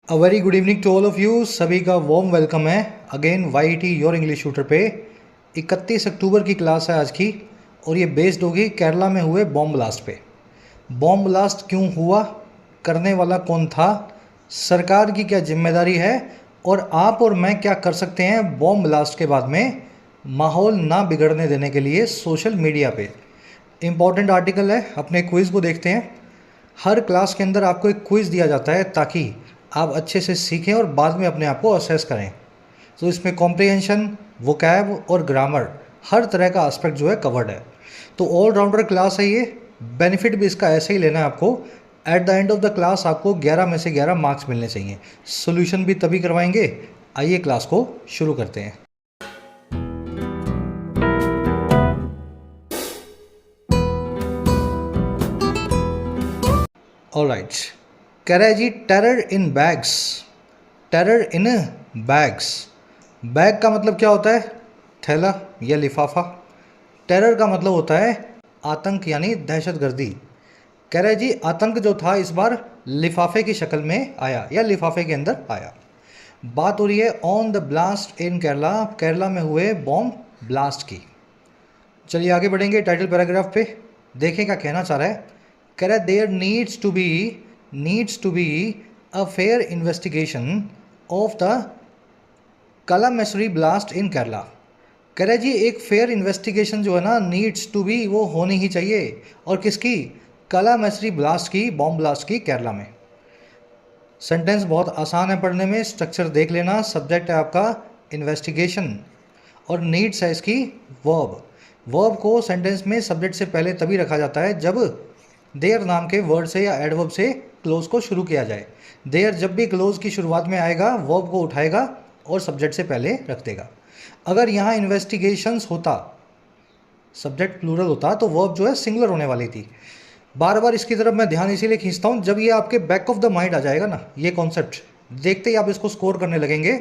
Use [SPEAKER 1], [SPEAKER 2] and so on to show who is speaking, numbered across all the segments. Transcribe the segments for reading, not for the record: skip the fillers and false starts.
[SPEAKER 1] A very good evening to all of you. सभी का warm welcome है again YT your English shooter पे। 31 अक्टूबर की क्लास है आज की और ये बेस्ड होगी केरला में हुए बॉम्ब ब्लास्ट पे। बॉम्ब ब्लास्ट क्यों हुआ, करने वाला कौन था, सरकार की क्या जिम्मेदारी है और आप और मैं क्या कर सकते हैं बॉम्ब ब्लास्ट के बाद में माहौल ना बिगड़ने देने के लिए सोशल मीडिया पे। इम्पॉर्टेंट आर्टिकल है, अपने क्विज़ को देखते हैं। हर क्लास के अंदर आपको एक क्विज़ दिया जाता है ताकि आप अच्छे से सीखें और बाद में अपने आप को असेस करें। तो इसमें कॉम्प्रिहेंशन, वोकैब और ग्रामर हर तरह का एस्पेक्ट जो है कवर्ड है। तो ऑलराउंडर क्लास है ये। बेनिफिट भी इसका ऐसे ही लेना है आपको। At the end of the class आपको 11 में से 11 मार्क्स मिलने चाहिए। सोल्यूशन भी तभी करवाएंगे। आइए क्लास को शुरू करते हैं। ऑलराइट, कह रहा है जी terror in bags. Terror in bags, bag का मतलब क्या होता है, थैला या लिफाफा। टेरर का मतलब होता है आतंक यानी दहशतगर्दी। कह रहा है जी आतंक जो था इस बार लिफाफे की शक्ल में आया या लिफाफे के अंदर आया। बात हो रही है on the blast in Kerala, Kerala में हुए बॉम्ब ब्लास्ट की। चलिए आगे बढ़ेंगे टाइटल पैराग्राफ पे, देखें क्या कहना चाह रहा है। कह रहा है there needs to be a fair investigation of the Kalamassery blast in Kerala. कह रहा है जी एक फेयर इन्वेस्टिगेशन जो है ना नीड्स टू बी, वो होनी ही चाहिए। और किसकी? कलामेसरी ब्लास्ट की, बॉम्ब ब्लास्ट की केरला में। सेंटेंस बहुत आसान है पढ़ने में, स्ट्रक्चर देख लेना। सब्जेक्ट है आपका इन्वेस्टिगेशन और नीड्स है इसकी वर्ब। वर्ब को सेंटेंस में सब्जेक्ट से पहले तभी रखा जाता है जब देयर नाम के वर्ड से या एडवर्ब से क्लोज को शुरू किया जाए। देयर जब भी क्लोज की शुरुआत में आएगा वर्ब को उठाएगा और सब्जेक्ट से पहले रख देगा। अगर यहाँ इन्वेस्टिगेशंस होता, सब्जेक्ट प्लूरल होता, तो वर्ब जो है सिंगुलर होने वाली थी। बार बार इसकी तरफ मैं ध्यान इसीलिए खींचता हूँ, जब ये आपके बैक ऑफ द माइंड आ जाएगा ना ये कॉन्सेप्ट, देखते ही आप इसको स्कोर करने लगेंगे।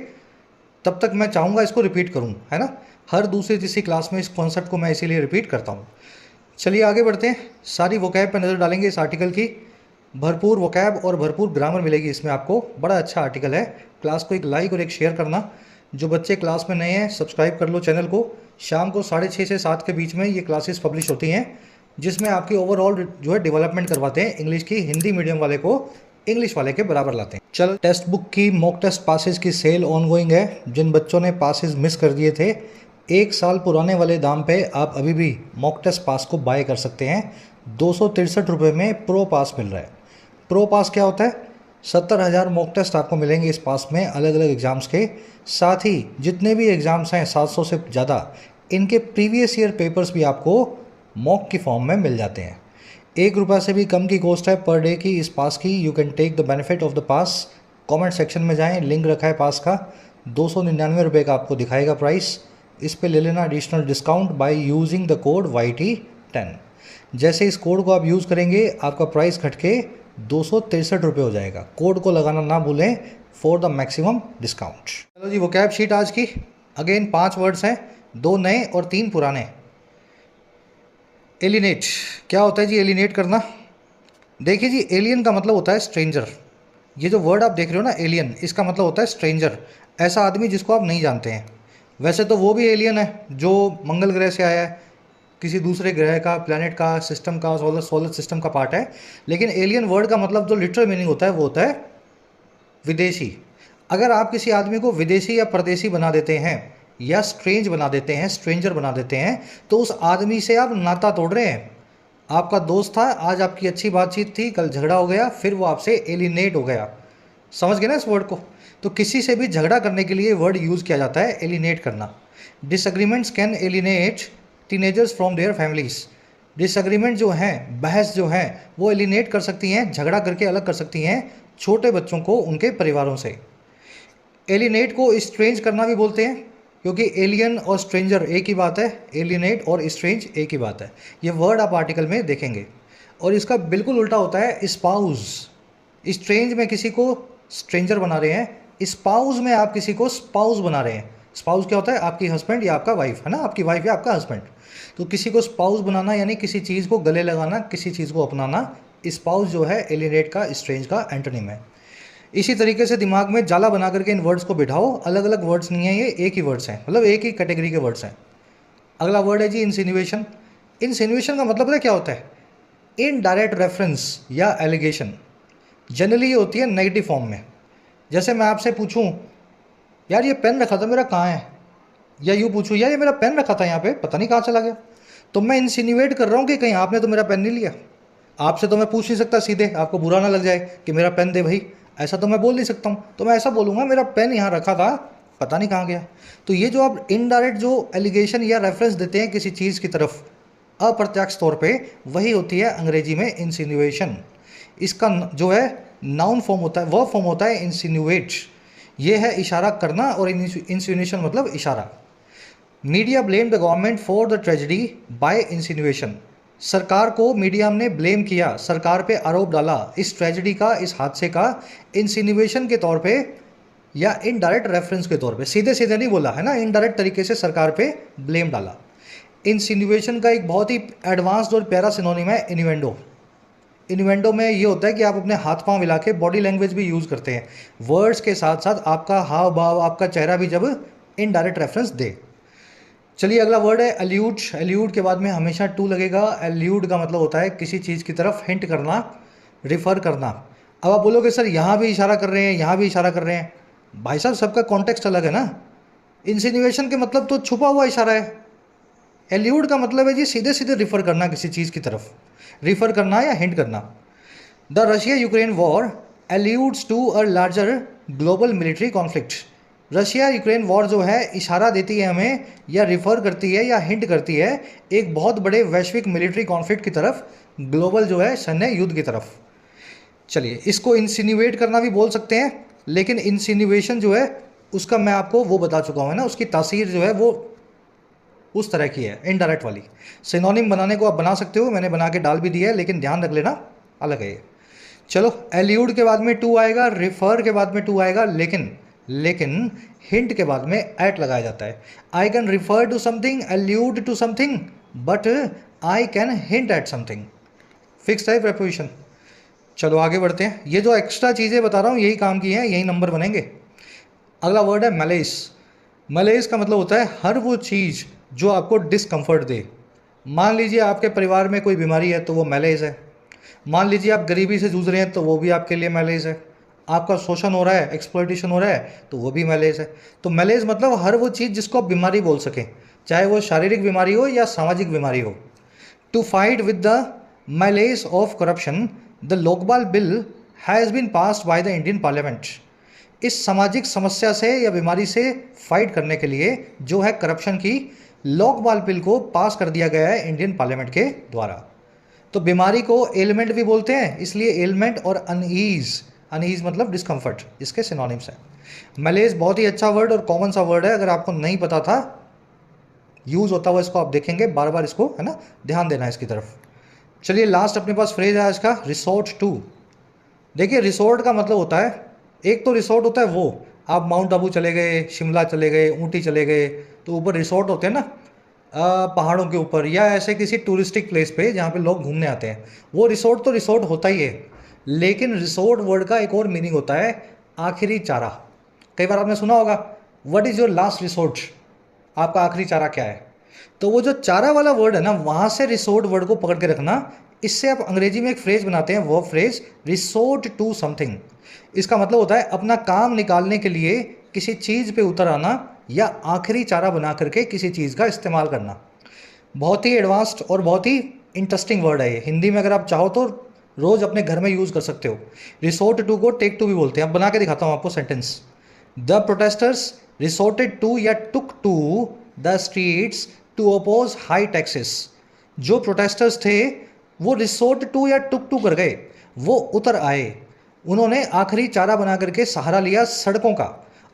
[SPEAKER 1] तब तक मैं चाहूँगा इसको रिपीट करूँ, है ना। हर दूसरी तीसरी क्लास में इस कॉन्सेप्ट को मैं इसीलिए रिपीट करता हूँ। चलिए आगे बढ़ते हैं। सारी वोकैब पर नज़र डालेंगे इस आर्टिकल की। भरपूर वोकैब और भरपूर ग्रामर मिलेगी इसमें आपको। बड़ा अच्छा आर्टिकल है। क्लास को एक लाइक और एक शेयर करना। जो बच्चे क्लास में नए हैं सब्सक्राइब कर लो चैनल को। शाम को 6:30 से 7 के बीच में ये क्लासेस पब्लिश होती हैं, जिसमें आपकी ओवरऑल जो है डेवलपमेंट करवाते हैं इंग्लिश की। हिंदी मीडियम वाले को इंग्लिश वाले के बराबर लाते हैं। चलो, टेक्स्ट बुक की मॉक टेस्ट पासेस की सेल ऑनगोइंग है। जिन बच्चों ने पासेस मिस कर दिए थे, 1 साल पुराने वाले दाम पे आप अभी भी मॉक टेस्ट पास को बाय कर सकते हैं। 263 रुपये में प्रो पास मिल रहा है। प्रो पास क्या होता है? 70,000 मॉक टेस्ट आपको मिलेंगे इस पास में, अलग अलग एग्ज़ाम्स के। साथ ही जितने भी एग्ज़ाम्स हैं 700 से ज़्यादा, इनके प्रीवियस ईयर पेपर्स भी आपको मॉक की फॉर्म में मिल जाते हैं। 1 रुपये से भी कम की कॉस्ट है पर डे की इस पास की। You can take the benefit of the pass. Comment section में जाएं, लिंक रखा है पास का। 299 रुपये का आपको दिखाएगा प्राइस। इस पे ले लेना additional discount by using the code YT10। जैसे इस कोड को आप यूज़ करेंगे आपका प्राइस घट के 263 रुपये हो जाएगा। कोड को लगाना ना भूलें फॉर द मैक्सिमम डिस्काउंट। चलो जी, वोकैब शीट आज की। अगेन 5 वर्ड्स हैं, 2 नए और 3 पुराने। एलिनेट क्या होता है जी? एलिनेट करना। देखिए जी, एलियन का मतलब होता है स्ट्रेंजर। ये जो वर्ड आप देख रहे हो ना एलियन, इसका मतलब होता है स्ट्रेंजर, ऐसा आदमी जिसको आप नहीं जानते हैं। वैसे तो वो भी एलियन है जो मंगल ग्रह से आया है, किसी दूसरे ग्रह का, प्लैनेट का, सिस्टम का, सोलर सिस्टम का पार्ट है। लेकिन एलियन वर्ड का मतलब जो लिटरल मीनिंग होता है वो होता है विदेशी। अगर आप किसी आदमी को विदेशी या परदेशी बना देते हैं या स्ट्रेंज बना देते हैं, स्ट्रेंजर बना देते हैं, तो उस आदमी से आप नाता तोड़ रहे हैं। आपका दोस्त था, आज आपकी अच्छी बातचीत थी, कल झगड़ा हो गया, फिर वो आपसे एलिनेट हो गया। समझ गए ना इस वर्ड को? तो किसी से भी झगड़ा करने के लिए वर्ड यूज़ किया जाता है एलिनेट करना। Disagreements can एलिनेट teenagers from their families. Disagreement जो हैं, बहस जो हैं, वो एलिनेट कर सकती हैं, झगड़ा करके अलग कर सकती हैं छोटे बच्चों को उनके परिवारों से। एलिनेट को स्ट्रेंज करना भी बोलते हैं, क्योंकि एलियन और स्ट्रेंजर एक ही बात है, एलिनेट और स्ट्रेंज एक ही बात है। ये वर्ड आप आर्टिकल में देखेंगे। और इसका बिल्कुल उल्टा होता है स्पाउस। स्ट्रेंज में किसी को स्ट्रेंजर बना रहे हैं, स्पाउस में आप किसी को स्पाउस बना रहे हैं। स्पाउस क्या होता है? आपकी हस्बैंड या आपका वाइफ, है ना, आपकी वाइफ या आपका हस्बैंड। तो किसी को स्पाउस बनाना यानी किसी चीज़ को गले लगाना, किसी चीज़ को अपनाना। स्पाउस जो है एलिनेट का, स्ट्रेंज का एंटोनिम है। इसी तरीके से दिमाग में जाला बना करके इन वर्ड्स को बिठाओ, अलग अलग वर्ड्स नहीं है ये, एक ही वर्ड्स हैं, मतलब एक ही कैटेगरी के वर्ड्स हैं। अगला वर्ड है जी इंसिनुएशन। इंसिनुएशन का मतलब पता है क्या होता है? इनडायरेक्ट रेफरेंस या एलिगेशन। जनरली ये होती है नेगेटिव फॉर्म में। जैसे मैं आपसे पूछूं यार ये पेन रखा था मेरा कहाँ है, या यूँ पूछूं यार ये मेरा पेन रखा था यहाँ पे पता नहीं कहाँ चला गया, तो मैं इंसिनुएट कर रहा हूँ कि कहीं आपने तो मेरा पेन नहीं लिया। आपसे तो मैं पूछ नहीं सकता सीधे, आपको बुरा ना लग जाए कि मेरा पेन दे भाई, ऐसा तो मैं बोल नहीं सकता हूँ। तो मैं ऐसा बोलूँगा मेरा पेन यहाँ रखा था पता नहीं कहाँ गया। तो ये जो आप इनडायरेक्ट जो एलिगेशन या रेफरेंस देते हैं किसी चीज़ की तरफ अप्रत्यक्ष तौर पे, वही होती है अंग्रेजी में इंसिनुएशन। इसका जो है नाउन फॉर्म होता है, वर्ब फॉर्म होता है इंसिनुएट। ये है इशारा करना, और इंसिनुएशन मतलब इशारा। Media blame the government for the tragedy by insinuation. सरकार को मीडिया ने ब्लेम किया, सरकार पे आरोप डाला इस ट्रेजेडी का, इस हादसे का इंसिनुएशन के तौर पे या इनडायरेक्ट रेफरेंस के तौर पे। सीधे सीधे नहीं बोला है ना, इनडायरेक्ट तरीके से सरकार पे ब्लेम डाला। इंसिनुएशन का एक बहुत ही एडवांस्ड और प्यारा सिनोनिम है इन्वेंडो। इन्वेंडो में ये होता है कि आप अपने हाथ पांव मिला के बॉडी लैंग्वेज भी यूज़ करते हैं, वर्ड्स के साथ साथ आपका हाव भाव, आपका चेहरा भी जब इनडायरेक्ट रेफरेंस दे। चलिए अगला वर्ड है एल्यूड। एल्यूड के बाद में हमेशा टू लगेगा। एल्यूड का मतलब होता है किसी चीज़ की तरफ हिंट करना, रिफ़र करना। अब आप बोलोगे सर यहाँ भी इशारा कर रहे हैं, यहाँ भी इशारा कर रहे हैं। भाई साहब सबका कॉन्टेक्स्ट अलग है ना। इंसिनुएशन के मतलब तो छुपा हुआ इशारा है, एल्यूड का मतलब है जी सीधे सीधे रिफ़र करना किसी चीज़ की तरफ, रिफ़र करना या हिंट करना। The Russia Ukraine war alludes to a larger global military conflict. Russia Ukraine war जो है इशारा देती है हमें, या रिफ़र करती है या हिंट करती है एक बहुत बड़े वैश्विक मिलिट्री कॉन्फ्लिक्ट की तरफ, ग्लोबल जो है सैन्य युद्ध की तरफ। चलिए इसको इंसिनुएट करना भी बोल सकते हैं, लेकिन इंसिनुएशन जो है उसका मैं आपको वो बता चुका हूँ ना, उसकी तासीर जो है वो उस तरह की है, इनडायरेक्ट वाली। सिनोनिम बनाने को आप बना सकते हो, मैंने बना के डाल भी दिया है, लेकिन ध्यान रख लेना अलग है ये। चलो एल्यूड के बाद में टू आएगा, रिफर के बाद में टू आएगा, लेकिन हिंट के बाद में एट लगाया जाता है। I can refer to something, allude to something, but I can hint at something. Fix है प्रेपोजिशन। चलो आगे बढ़ते हैं। ये जो एक्स्ट्रा चीज़ें बता रहा हूँ यही काम की हैं, यही नंबर बनेंगे। अगला वर्ड है मैलेस। मैलेस का मतलब होता है हर वो चीज़ जो आपको डिसकंफर्ट दे। मान लीजिए आपके परिवार में कोई बीमारी है तो वो मैलेस है। मान लीजिए आप गरीबी से जूझ रहे हैं तो वो भी आपके लिए मैलेस है। आपका शोषण हो रहा है, एक्सप्लॉइटेशन हो रहा है तो वो भी मैलेस है। तो मैलेस मतलब हर वो चीज़ जिसको आप बीमारी बोल सकें, चाहे वो शारीरिक बीमारी हो या सामाजिक बीमारी हो। To fight with the malaise of corruption the Lokpal bill has been passed by the Indian parliament. इस सामाजिक समस्या से या बीमारी से फाइट करने के लिए जो है करप्शन की, लोकपाल बिल को पास कर दिया गया है इंडियन पार्लियामेंट के द्वारा। तो बीमारी को एलिमेंट भी बोलते हैं, इसलिए एलिमेंट और अनईज, अनईज मतलब डिस्कम्फर्ट, इसके सिनोनिम्स हैं। मलेज बहुत ही अच्छा वर्ड और कॉमन सा वर्ड है, अगर आपको नहीं पता था यूज़ होता हुआ इसको आप देखेंगे बार बार, इसको है ना ध्यान देना इसकी तरफ। चलिए लास्ट अपने पास फ्रेज है आज का, रिसोर्ट टू। देखिए रिसोर्ट का मतलब होता है, एक तो रिसोर्ट होता है वो आप माउंट आबू चले गए, शिमला चले गए, ऊटी चले गए, तो ऊपर रिसोर्ट होते हैं ना पहाड़ों के ऊपर, या ऐसे किसी टूरिस्टिक प्लेस पे जहाँ पे लोग घूमने आते हैं, वो रिसोर्ट तो रिसोर्ट होता ही है। लेकिन रिसोर्ट वर्ड का एक और मीनिंग होता है आखिरी चारा। कई बार आपने सुना होगा what is your last resort, आपका आखिरी चारा क्या है। तो वो जो चारा वाला वर्ड है ना, वहाँ से रिसोर्ट वर्ड को पकड़ के रखना। इससे आप अंग्रेजी में एक फ्रेज बनाते हैं, वो फ्रेज रिसोर्ट टू समथिंग। इसका मतलब होता है अपना काम निकालने के लिए किसी चीज़ पे उतर आना, या आखिरी चारा बना करके किसी चीज़ का इस्तेमाल करना। बहुत ही एडवांस्ड और बहुत ही इंटरेस्टिंग वर्ड है ये। हिंदी में अगर आप चाहो तो रोज़ अपने घर में यूज़ कर सकते हो। रिसोर्ट टू को टेक टू भी बोलते हैं। अब बना के दिखाता हूँ आपको sentence. The protesters resorted to या took to the streets to oppose high taxes. जो प्रोटेस्टर्स थे वो रिसोर्ट टू या टुक टू कर गए, वो उतर आए, उन्होंने आखिरी चारा बना करके सहारा लिया सड़कों का।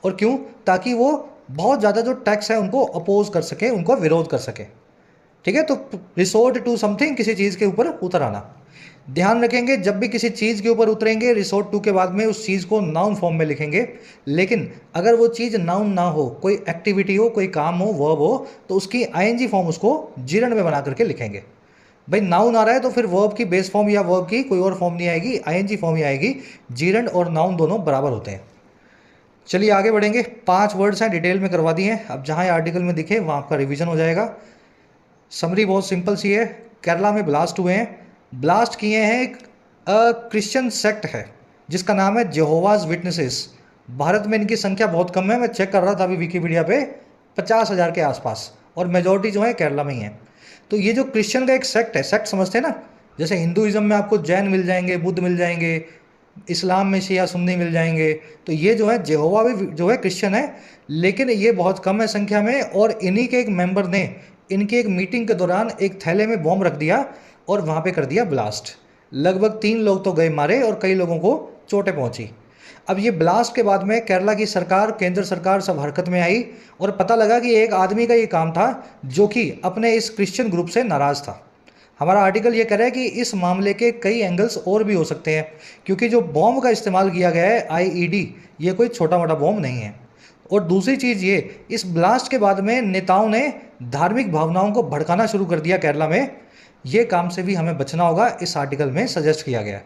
[SPEAKER 1] और क्यों? ताकि वो बहुत ज़्यादा जो टैक्स है उनको अपोज कर सके, उनको विरोध कर सके। ठीक है, तो रिसोर्ट टू समथिंग, किसी चीज़ के ऊपर उतर आना। ध्यान रखेंगे जब भी किसी चीज़ के ऊपर उतरेंगे रिसोर्ट टू के बाद में उस चीज़ को नाउन फॉर्म में लिखेंगे। लेकिन अगर वो चीज़ नाउन ना हो, कोई एक्टिविटी हो, कोई काम हो, वर्ब हो, तो उसकी आईएनजी फॉर्म उसको जिरंड में बना करके लिखेंगे। भाई नाउन आ रहा है तो फिर वर्ब की बेस फॉर्म या वर्ब की कोई और फॉर्म नहीं आएगी, आईएनजी फॉर्म ही आएगी। जीरंड और नाउन दोनों बराबर होते हैं। चलिए आगे बढ़ेंगे। 5 वर्ड्स हैं, डिटेल में करवा दिए हैं। अब जहाँ आर्टिकल में दिखे वहाँ आपका रिवीजन हो जाएगा। समरी बहुत सिंपल सी है। केरला में ब्लास्ट हुए हैं। ब्लास्ट किए हैं एक क्रिश्चियन सेक्ट है जिसका नाम है जेहोवाज विटनेसेस। भारत में इनकी संख्या बहुत कम है, मैं चेक कर रहा था अभी विकीपीडिया पे, 50,000 के आसपास, और मेजोरिटी जो है केरला में ही है। तो ये जो क्रिश्चियन का एक सेक्ट है, सेक्ट समझते हैं ना, जैसे हिंदुइज्म में आपको जैन मिल जाएंगे, बुद्ध मिल जाएंगे, इस्लाम में शिया सुन्नी मिल जाएंगे, तो ये जो है जेहोवा भी जो है क्रिश्चियन है, लेकिन ये बहुत कम है संख्या में। और इन्हीं के एक मेंबर ने इनकी एक मीटिंग के दौरान एक थैले में बॉम्ब रख दिया और वहाँ पे कर दिया ब्लास्ट। लगभग 3 लोग तो गए मारे और कई लोगों को चोटें पहुँची। अब ये ब्लास्ट के बाद में केरला की सरकार, केंद्र सरकार सब हरकत में आई और पता लगा कि एक आदमी का ये काम था जो कि अपने इस क्रिश्चियन ग्रुप से नाराज़ था। हमारा आर्टिकल ये कह रहा है कि इस मामले के कई एंगल्स और भी हो सकते हैं, क्योंकि जो बॉम्ब का इस्तेमाल किया गया है आईईडी, ये कोई छोटा मोटा बॉम्ब नहीं है। और दूसरी चीज़ ये, इस ब्लास्ट के बाद में नेताओं ने धार्मिक भावनाओं को भड़काना शुरू कर दिया केरला में। ये काम से भी हमें बचना होगा, इस आर्टिकल में सजेस्ट किया गया।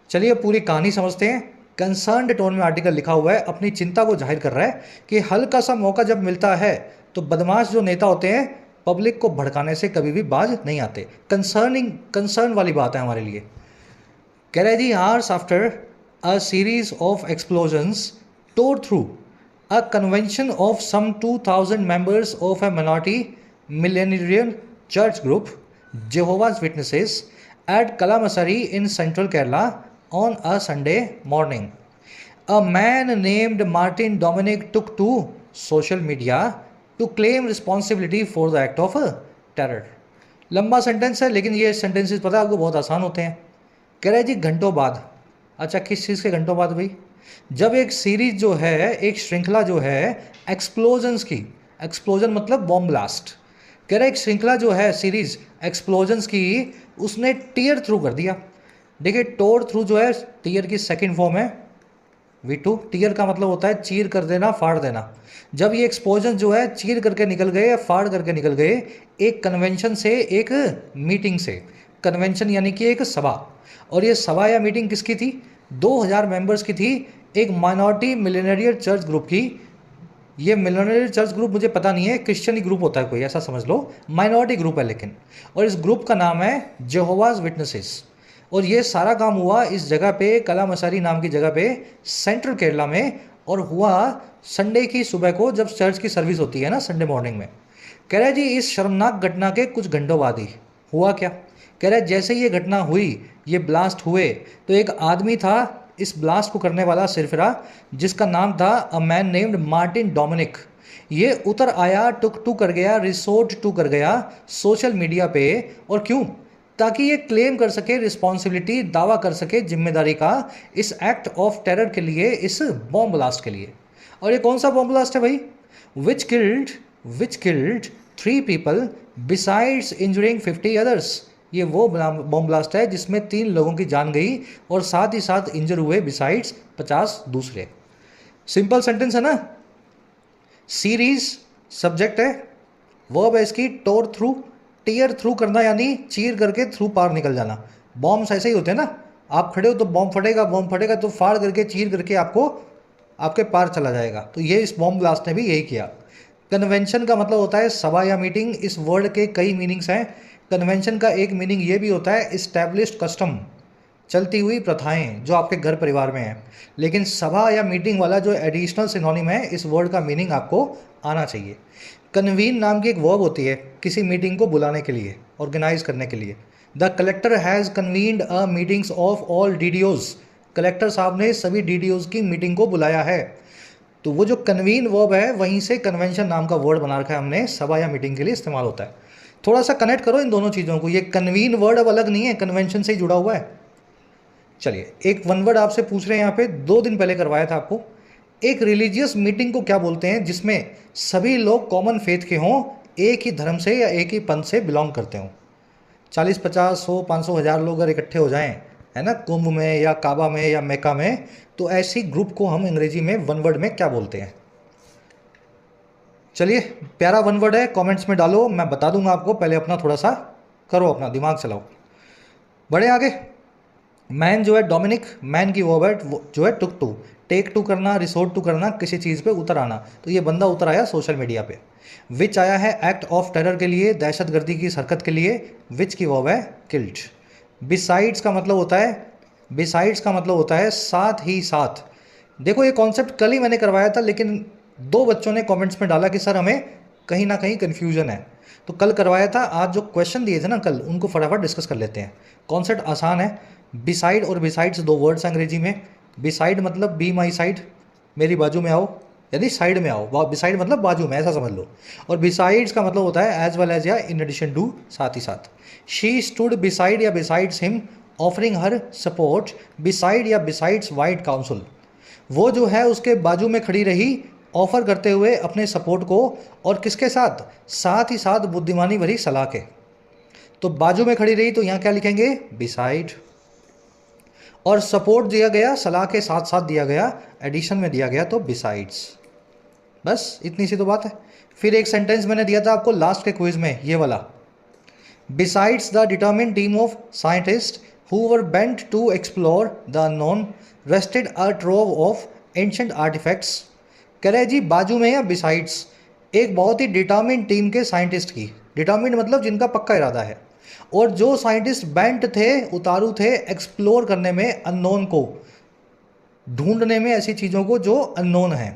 [SPEAKER 1] चलिए पूरी कहानी समझते हैं। कंसर्न्ड टोन में आर्टिकल लिखा हुआ है, अपनी चिंता को जाहिर कर रहा है कि हल्का सा मौका जब मिलता है तो बदमाश जो नेता होते हैं पब्लिक को भड़काने से कभी भी बाज नहीं आते। कंसर्न वाली बात है हमारे लिए। कह रहे जी, hours after a series of explosions tore through a convention of some 2000 members of a minority millenarian church group, Jehovah's Witnesses, at Kalamasari in central Kerala on a Sunday morning. A man named Martin Dominic took to social media to claim responsibility for the act of terror. लंबा sentence है लेकिन ये sentences पता है आपको बहुत आसान होते हैं। कह रहे जी घंटों बाद। अच्छा, किस चीज़ के घंटों बाद भाई? जब एक सीरीज जो है, एक श्रृंखला जो है एक्सप्लोजन्स की, एक्सप्लोजन मतलब बॉम्ब ब्लास्ट, कह रहे एक श्रृंखला जो है सीरीज एक्सप्लोजन्स की, उसने टीयर थ्रू कर दिया। देखिए टोर थ्रू जो है टीयर की सेकंड फॉर्म है V2। टीयर का मतलब होता है चीर कर देना, फाड़ देना। जब ये एक्सप्लोजन जो है चीर करके निकल गए या फाड़ करके निकल गए एक कन्वेंशन से, एक मीटिंग से। कन्वेंशन यानी कि एक सभा, और ये सभा या मीटिंग किसकी थी? 2000 मेंबर्स की थी, एक माइनॉरिटी मिलेनियर चर्च ग्रुप की। ये मिलेनियर चर्च ग्रुप मुझे पता नहीं है, क्रिश्चियन ग्रुप होता है कोई, ऐसा समझ लो, माइनॉरिटी ग्रुप है लेकिन। और इस ग्रुप का नाम है जेहोवाज विटनेसेस। और ये सारा काम हुआ इस जगह पे, कलामसारी नाम की जगह पे, सेंट्रल केरला में, और हुआ संडे की सुबह को, जब चर्च की सर्विस होती है ना संडे मॉर्निंग में। कह रहे जी इस शर्मनाक घटना के कुछ घंटों बाद ही हुआ क्या? कह रहे जैसे ये घटना हुई, ये ब्लास्ट हुए, तो एक आदमी था इस ब्लास्ट को करने वाला सिरफिरा, जिसका नाम था a man named Martin Dominic. ये उतर आया, टुक टू कर गया, रिसोर्ट टू कर गया सोशल मीडिया पे। और क्यों? ताकि ये क्लेम कर सके रिस्पॉन्सिबिलिटी, दावा कर सके जिम्मेदारी का इस एक्ट ऑफ टेरर के लिए, इस बॉम्ब ब्लास्ट के लिए। और ये कौन सा बॉम्ब ब्लास्ट है भाई? Which killed 3 people besides injuring 50 others। ये वो बॉम्ब ब्लास्ट है जिसमें 3 लोगों की जान गई और साथ ही साथ इंजर हुए बिसाइड्स 50 दूसरे। सिंपल सेंटेंस है ना। सीरीज सब्जेक्ट है, वर्ब है इसकी टोर थ्रू, टीयर थ्रू करना यानी चीर करके थ्रू पार निकल जाना। बॉम्ब्स ऐसे ही होते हैं ना, आप खड़े हो तो बॉम्ब फटेगा तो फाड़ करके चीर करके आपको आपके पार चला जाएगा। तो ये इस बॉम्ब ब्लास्ट ने भी यही किया। कन्वेंशन का मतलब होता है सभा या मीटिंग। इस वर्ड के कई मीनिंग्स हैं। कन्वेंशन का एक मीनिंग ये भी होता है इस्टेब्लिश्ड कस्टम, चलती हुई प्रथाएं जो आपके घर परिवार में हैं। लेकिन सभा या मीटिंग वाला जो एडिशनल सिनोनिम है, इस वर्ड का मीनिंग आपको आना चाहिए। कन्वीन नाम की एक वर्ब होती है किसी मीटिंग को बुलाने के लिए, ऑर्गेनाइज करने के लिए। The collector has convened a meetings of all DDOs। Collector साहब ने सभी DDOs की मीटिंग को बुलाया है। तो वो जो कन्वीन वर्ब है, वहीं से कन्वेंशन नाम का वर्ड बना रखा है हमने, सभा या मीटिंग के लिए इस्तेमाल होता है। थोड़ा सा कनेक्ट करो इन दोनों चीज़ों को। ये कन्वीन वर्ड अब अलग नहीं है, कन्वेंशन से ही जुड़ा हुआ है। चलिए एक वन वर्ड आपसे पूछ रहे हैं यहाँ पे, 2 दिन पहले करवाया था आपको। एक रिलीजियस मीटिंग को क्या बोलते हैं जिसमें सभी लोग कॉमन फेथ के हों, एक ही धर्म से या एक ही पंथ से बिलोंग करते हों? 40, 50, 100, 500, 1000 लोग अगर इकट्ठे हो जाएं, है ना, कुंभ में या काबा में या मेका में, तो ऐसी ग्रुप को हम अंग्रेजी में वन वर्ड में क्या बोलते हैं? चलिए प्यारा वन वर्ड है, कमेंट्स में डालो, मैं बता दूंगा आपको। पहले अपना थोड़ा सा करो, अपना दिमाग चलाओ। बढ़े आगे। मैन जो है डोमिनिक, मैन की वर्ब है जो है टुक टू, टेक टू करना, रिसोर्ट टू करना, किसी चीज़ पे उतर आना। तो ये बंदा उतर आया सोशल मीडिया पे। विच आया है एक्ट ऑफ टेरर के लिए, दहशतगर्दी की इस हरकत के लिए। विच की वर्ब है किल्ड। बिसाइड्स का मतलब होता है, बिसाइड्स का मतलब होता है साथ ही साथ। देखो ये कॉन्सेप्ट कल ही मैंने करवाया था, लेकिन 2 बच्चों ने कमेंट्स में डाला कि सर हमें कहीं ना कहीं कन्फ्यूजन है। तो कल करवाया था, आज जो क्वेश्चन दिए थे ना कल, उनको फटाफट डिस्कस कर लेते हैं। कॉन्सेप्ट आसान है। बिसाइड और बिसाइड्स 2 वर्ड्स अंग्रेजी में। बिसाइड मतलब बी माई साइड, मेरी बाजू में आओ, यानी साइड में आओ। बिसाइड मतलब बाजू में, ऐसा समझ लो। और बिसाइड्स का मतलब होता है एज वेल एज या इन एडिशन टू, साथ ही साथ। शी स्टूड बिसाइड या बिसाइड्स हिम ऑफरिंग हर सपोर्ट, बिसाइड या बिसाइड्स वाइड काउंसिल। वो जो है उसके बाजू में खड़ी रही, ऑफर करते हुए अपने सपोर्ट को, और किसके साथ, साथ ही साथ बुद्धिमानी भरी सलाह के। तो बाजू में खड़ी रही तो यहाँ क्या लिखेंगे, बिसाइड। और सपोर्ट दिया गया, सलाह के साथ साथ दिया गया, एडिशन में दिया गया, तो बिसाइड्स। बस इतनी सी तो बात है। फिर एक सेंटेंस मैंने दिया था आपको लास्ट के क्विज में, ये वाला। Besides the determined team of scientist who were bent to explore the unknown rested a trove of ancient artifacts। कह रहे जी बाजू में या बिसाइड्स एक बहुत ही डिटर्मिन्ड टीम के साइंटिस्ट की, डिटर्मिन्ड मतलब जिनका पक्का इरादा है, और जो साइंटिस्ट बेंट थे, उतारू थे, एक्सप्लोर करने में, अननोन को ढूंढने में, ऐसी चीज़ों को जो अननोन है।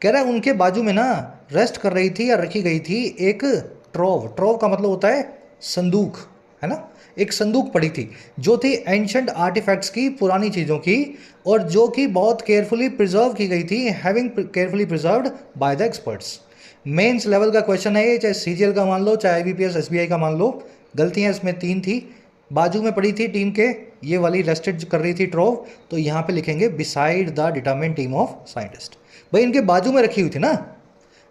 [SPEAKER 1] कह रहा है उनके बाजू में ना रेस्ट कर रही थी या रखी गई थी एक ट्रोव। ट्रोव का मतलब होता है संदूक, है ना। एक संदूक पड़ी थी जो थी एंशंट आर्टिफैक्ट्स की, पुरानी चीज़ों की, और जो कि बहुत केयरफुली प्रिजर्व की गई थी, having carefully preserved by the experts. Mains level का क्वेश्चन है ये, चाहे सीजीएल का मान लो, चाहे आईबीपीएस एसबीआई का मान लो। गलतियां इसमें 3 थी। बाजू में पड़ी थी टीम के, ये वाली रेस्टेड कर रही थी ट्रोव, तो यहाँ पे लिखेंगे beside the determined team of scientist. भाई इनके बाजू में रखी हुई थी ना।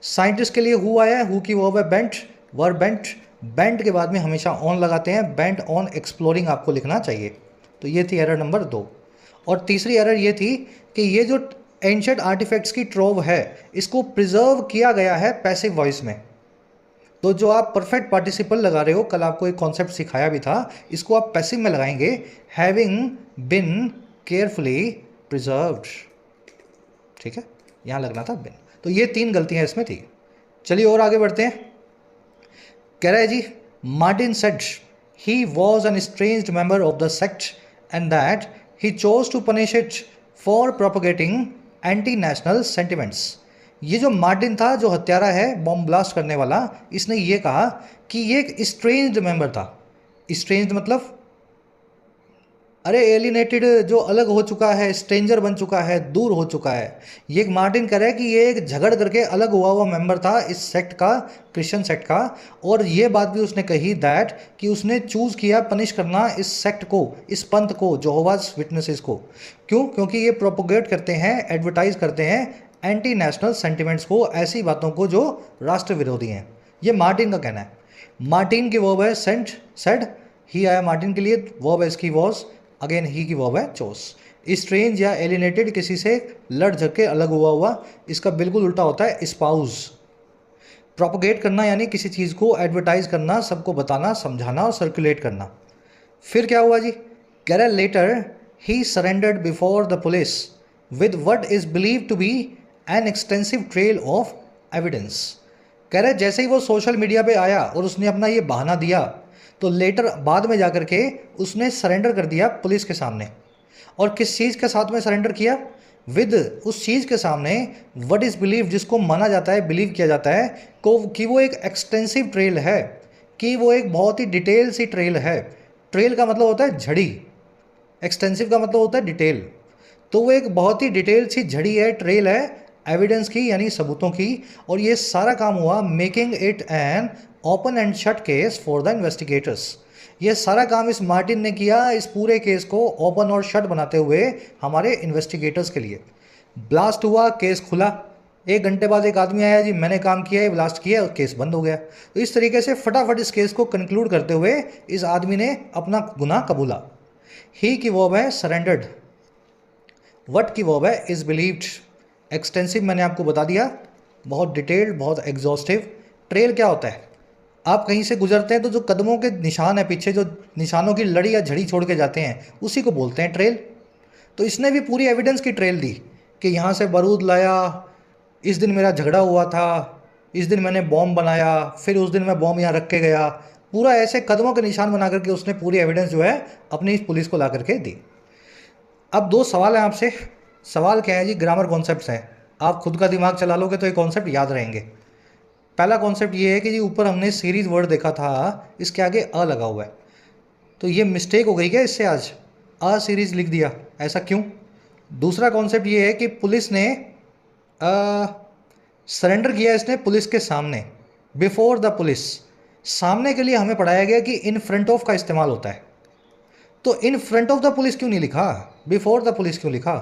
[SPEAKER 1] साइंटिस्ट के लिए हु आया है, हु की वर्ब है बेंट, वर्ब बेंट। बेंट के बाद में हमेशा ऑन लगाते हैं, बेंट ऑन एक्सप्लोरिंग आपको लिखना चाहिए। तो ये थी एरर नंबर 2। और तीसरी एरर ये थी कि ये जो एंशंट आर्टिफैक्ट्स की ट्रोव है, इसको प्रिजर्व किया गया है पैसिव वॉइस में। तो जो आप परफेक्ट पार्टिसिपल लगा रहे हो, कल आपको एक कॉन्सेप्ट सिखाया भी था, इसको आप पैसिव में लगाएंगे, हैविंग बिन केयरफुली प्रिजर्व्ड। ठीक है, यहां लगना था बिन। तो ये 3 गलतियां इसमें थी। चलिए और आगे बढ़ते हैं। कह रहा है जी Martin said he was an estranged member of the sect and that he chose to punish it for propagating anti national sentiments. ये जो मार्टिन था, जो हत्यारा है, बॉम्ब ब्लास्ट करने वाला, इसने ये कहा कि ये एक स्ट्रेंज्ड मेंबर था। स्ट्रेंज्ड मतलब अरे एलिनेटेड, जो अलग हो चुका है, स्ट्रेंजर बन चुका है, दूर हो चुका है। ये एक मार्टिन कह रहा है कि ये एक झगड़ करके अलग हुआ मेंबर था इस सेक्ट का, क्रिश्चियन सेक्ट का। और ये बात भी उसने कही दैट कि उसने चूज़ किया पनिश करना इस सेक्ट को, इस पंथ को, जेहोवाज विटनेसेस को। क्यों? क्योंकि ये प्रोपोगेट करते हैं, एडवर्टाइज करते हैं एंटी नेशनल सेंटिमेंट्स को, ऐसी बातों को जो राष्ट्र विरोधी हैं। ये मार्टिन का कहना है। मार्टिन की वर्ब है सेंट, सेड। ही आया मार्टिन के लिए, वर्ब है इसकी वॉज, अगेन ही की वर्ब है चोस। स्ट्रेंज या एलिनेटेड, किसी से लड़ झग के अलग हुआ, इसका बिल्कुल उल्टा होता है स्पाउस। प्रोपोगेट करना यानी किसी चीज़ को एडवर्टाइज करना, सबको बताना, समझाना और सर्कुलेट करना। फिर क्या हुआ जी, कह रहा है later he surrendered before the police with what is believe to be an extensive trail of evidence. कह रहा है जैसे ही वो सोशल मीडिया पे आया और उसने अपना ये बहाना दिया, तो लेटर बाद में जाकर के उसने सरेंडर कर दिया पुलिस के सामने। और किस चीज़ के साथ में सरेंडर किया? विद, उस चीज़ के सामने, व्हाट इज़ बिलीव, जिसको माना जाता है, बिलीव किया जाता है कि वो एक एक्सटेंसिव ट्रेल है, कि वो एक बहुत ही डिटेल सी ट्रेल है। ट्रेल का मतलब होता है झड़ी, एक्सटेंसिव का मतलब होता है डिटेल। तो वो एक बहुत ही डिटेल सी झड़ी है, ट्रेल है, एविडेंस की यानी सबूतों की। और ये सारा काम हुआ making it an open and shut case for the investigators. ये सारा काम इस मार्टिन ने किया, इस पूरे केस को ओपन और शट बनाते हुए हमारे इन्वेस्टिगेटर्स के लिए। ब्लास्ट हुआ, केस खुला, 1 घंटे बाद एक आदमी आया, जी मैंने काम किया है, ब्लास्ट किया, और केस बंद हो गया। तो इस तरीके से फटाफट इस केस को कंक्लूड करते हुए इस आदमी ने अपना गुनाह कबूला। ही की वर्ब है सरेंडर्ड, वट की वर्ब है इज बिलीव्ड। एक्सटेंसिव मैंने आपको बता दिया, बहुत डिटेल्ड, बहुत एग्जॉस्टिव। ट्रेल क्या होता है? आप कहीं से गुजरते हैं तो जो कदमों के निशान है पीछे, जो निशानों की लड़ी या झड़ी छोड़ के जाते हैं, उसी को बोलते हैं ट्रेल। तो इसने भी पूरी एविडेंस की ट्रेल दी कि यहाँ से बारूद लाया, इस दिन मेरा झगड़ा हुआ था, इस दिन मैंने बॉम्ब बनाया, फिर उस दिन मैं बॉम्ब यहाँ रख के गया। पूरा ऐसे कदमों के निशान बना करके उसने पूरी एविडेंस जो है अपनी पुलिस को ला करके दी। अब दो सवाल हैं आपसे। सवाल क्या है जी? ग्रामर कॉन्सेप्ट्स हैं, आप खुद का दिमाग चला लोगे तो ये कॉन्सेप्ट याद रहेंगे। पहला कॉन्सेप्ट ये है कि जी ऊपर हमने सीरीज वर्ड देखा था, इसके आगे अ लगा हुआ है, तो ये मिस्टेक हो गई क्या इससे? आज अ सीरीज लिख दिया, ऐसा क्यों? दूसरा कॉन्सेप्ट ये है कि पुलिस ने सरेंडर किया इसने पुलिस के सामने, बिफोर द पुलिस। सामने के लिए हमें पढ़ाया गया कि इन फ्रंट ऑफ का इस्तेमाल होता है, तो in front of the police क्यों नहीं लिखा, बिफोर द पुलिस क्यों लिखा?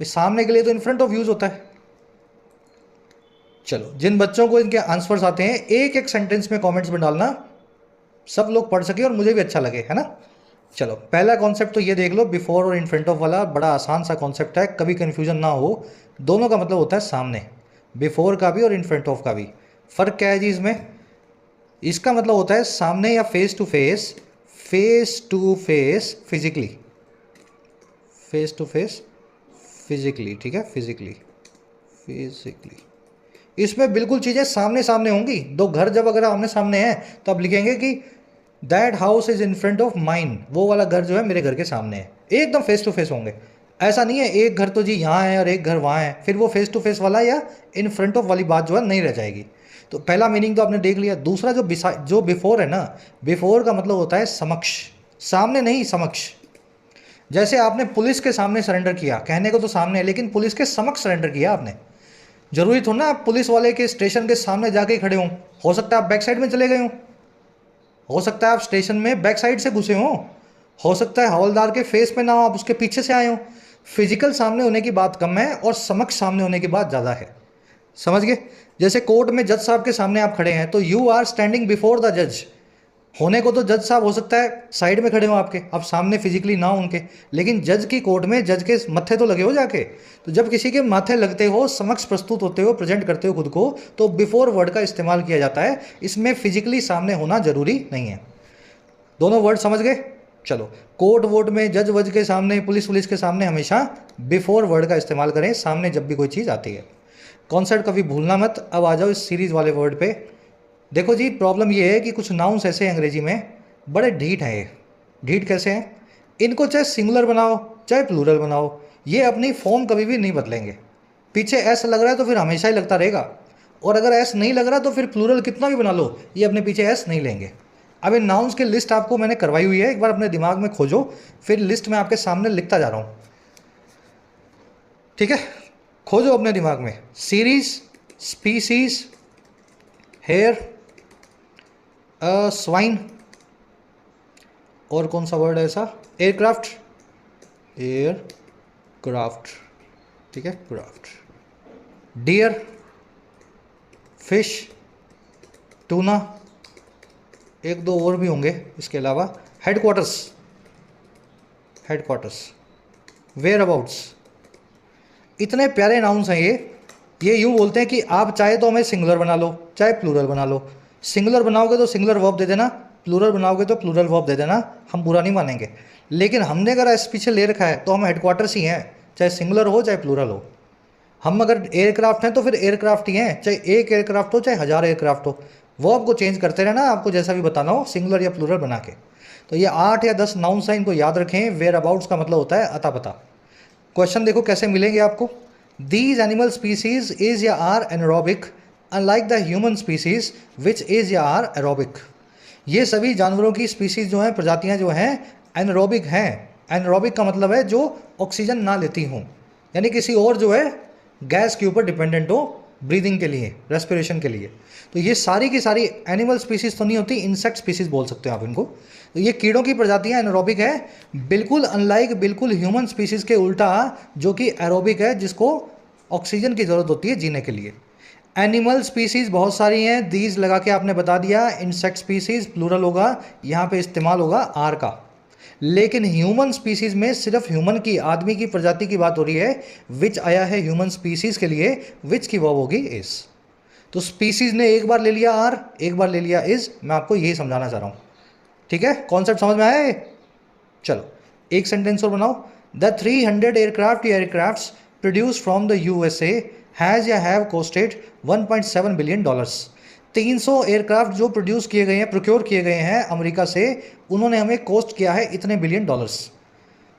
[SPEAKER 1] सामने के लिए तो इन फ्रंट ऑफ यूज होता है। चलो, जिन बच्चों को इनके आंसर्स आते हैं एक एक सेंटेंस में कमेंट्स में डालना, सब लोग पढ़ सके और मुझे भी अच्छा लगे, है ना। चलो, पहला कॉन्सेप्ट तो ये देख लो, बिफोर और इन फ्रंट ऑफ वाला बड़ा आसान सा कॉन्सेप्ट है, कभी कंफ्यूजन ना हो। दोनों का मतलब होता है सामने, बिफोर का भी और इन फ्रंट ऑफ का भी। फ़र्क क्या है जी इसमें? इसका मतलब होता है सामने या face to face, face to face physically, face to face physically, ठीक है, फिजिकली, फिजिकली। इसमें बिल्कुल चीज़ें सामने सामने होंगी। दो घर जब अगर आमने सामने हैं तो आप लिखेंगे कि that house is in front of mine, वो वाला घर जो है मेरे घर के सामने है, एकदम फेस टू फेस होंगे। ऐसा नहीं है एक घर तो जी यहाँ है और एक घर वहाँ है, फिर वो फेस टू फेस वाला या इन फ्रंट ऑफ वाली बात जो है नहीं रह जाएगी। तो पहला मीनिंग तो आपने देख लिया। दूसरा जो बिफोर है ना, बिफोर का मतलब होता है समक्ष, सामने नहीं, समक्ष। जैसे आपने पुलिस के सामने सरेंडर किया, कहने को तो सामने है लेकिन पुलिस के समक्ष सरेंडर किया आपने। जरूरी थोड़ा ना आप पुलिस वाले के स्टेशन के सामने जाके ही खड़े हों, हो सकता है आप बैक साइड में चले गए हो सकता है आप स्टेशन में बैक साइड से घुसे हो सकता है हवलदार के फेस पे ना हो, आप उसके पीछे से आए हो। फिजिकल सामने होने की बात कम है और समक्ष सामने होने की बात ज़्यादा है, समझ गए। जैसे कोर्ट में जज साहब के सामने आप खड़े हैं तो you are standing before the जज। होने को तो जज साहब हो सकता है साइड में खड़े हो आपके, आप सामने फिजिकली ना हो उनके, लेकिन जज की कोर्ट में जज के मत्थे तो लगे हो जाके। तो जब किसी के माथे लगते हो, समक्ष प्रस्तुत होते हो, प्रेजेंट करते हो खुद को, तो बिफोर वर्ड का इस्तेमाल किया जाता है। इसमें फिजिकली सामने होना जरूरी नहीं है। दोनों वर्ड समझ गए? चलो, कोर्ट वोट में जज वज के सामने, पुलिस के सामने हमेशा बिफोर वर्ड का इस्तेमाल करें सामने जब भी कोई चीज़ आती है। कॉन्सेप्ट कभी भूलना मत। अब आ जाओ इस सीरीज वाले वर्ड पे। देखो जी, प्रॉब्लम ये है कि कुछ नाउन्स ऐसे हैं अंग्रेजी में बड़े ढीठ हैं। ये ढीठ कैसे हैं? इनको चाहे सिंगुलर बनाओ चाहे प्लूरल बनाओ, ये अपनी फॉर्म कभी भी नहीं बदलेंगे। पीछे एस लग रहा है तो फिर हमेशा ही लगता रहेगा, और अगर एस नहीं लग रहा तो फिर प्लूरल कितना भी बना लो, ये अपने पीछे एस नहीं लेंगे। अब इन नाउन्स की लिस्ट आपको मैंने करवाई हुई है, एक बार अपने दिमाग में खोजो, फिर लिस्ट में आपके सामने लिखता जा रहा हूँ, ठीक है। खोजो अपने दिमाग में। सीरीज, स्पीसीज, हेयर, स्वाइन, और कौन सा वर्ड है ऐसा? एयरक्राफ्ट, एयरक्राफ्ट, ठीक है, क्राफ्ट। डियर, फिश, टूना, एक दो और भी होंगे इसके अलावा। हेडक्वार्टर्स, हेडक्वार्टर्स, वेयर अबाउट्स। इतने प्यारे नाउन्स हैं ये यूँ बोलते हैं कि आप चाहे तो हमें सिंगुलर बना लो चाहे प्लूरल बना लो। सिंगुलर बनाओगे तो सिंगुलर वर्ब दे देना, प्लूरल बनाओगे तो प्लूरल वर्ब दे देना, हम बुरा नहीं मानेंगे। लेकिन हमने अगर इस पीछे ले रखा है तो हम हेडक्वार्टर्स ही हैं, चाहे सिंगुलर हो चाहे प्लूरल हो। हम अगर एयरक्राफ्ट हैं तो फिर एयरक्राफ्ट ही हैं, चाहे एक एयरक्राफ्ट हो चाहे 1000 एयरक्राफ्ट हो। वर्ब को चेंज करते रहना, आपको जैसा भी बताना हो, सिंगुलर या प्लूरल बना के। तो ये 8 या 10 नाउन्स हैं, इनको याद रखें। वेयर अबाउट्स का मतलब होता है अता पता। क्वेश्चन देखो कैसे मिलेंगे आपको। These animal species is या are anaerobic unlike the human species which is या are aerobic। ये सभी जानवरों की स्पीसीज जो हैं, प्रजातियां जो हैं, एनरोबिक हैं। एनरोबिक का मतलब है जो ऑक्सीजन ना लेती हों, यानी किसी और जो है गैस के ऊपर डिपेंडेंट हो ब्रीदिंग के लिए, रेस्पिरेशन के लिए। तो ये सारी की सारी एनिमल स्पीसीज तो नहीं होती, इंसेक्ट स्पीसीज बोल सकते हो आप इनको। तो ये कीड़ों की प्रजातियां एनरोबिक है, बिल्कुल अनलाइक, बिल्कुल ह्यूमन स्पीसीज के उल्टा जो कि एरोबिक है, जिसको ऑक्सीजन की ज़रूरत होती है जीने के लिए। एनिमल स्पीसीज बहुत सारी हैं, दीज लगा के आपने बता दिया। इंसेक्ट स्पीसीज प्लूरल होगा, यहाँ पे इस्तेमाल होगा आर का। लेकिन ह्यूमन स्पीसीज में सिर्फ ह्यूमन की, आदमी की प्रजाति की बात हो रही है। विच आया है ह्यूमन स्पीसीज के लिए, विच की वर्ब होगी इज। तो स्पीसीज ने एक बार ले लिया आर, एक बार ले लिया इज, मैं आपको यही समझाना चाह रहा हूँ। ठीक है, कॉन्सेप्ट समझ में आया है? चलो एक सेंटेंस और बनाओ। The 300 aircrafts produce from the USA has या हैव कॉस्टेड $1.7 बिलियन। 300 एयरक्राफ्ट जो प्रोड्यूस किए गए हैं, प्रोक्योर किए गए हैं अमेरिका से, उन्होंने हमें कॉस्ट किया है इतने बिलियन डॉलर्स।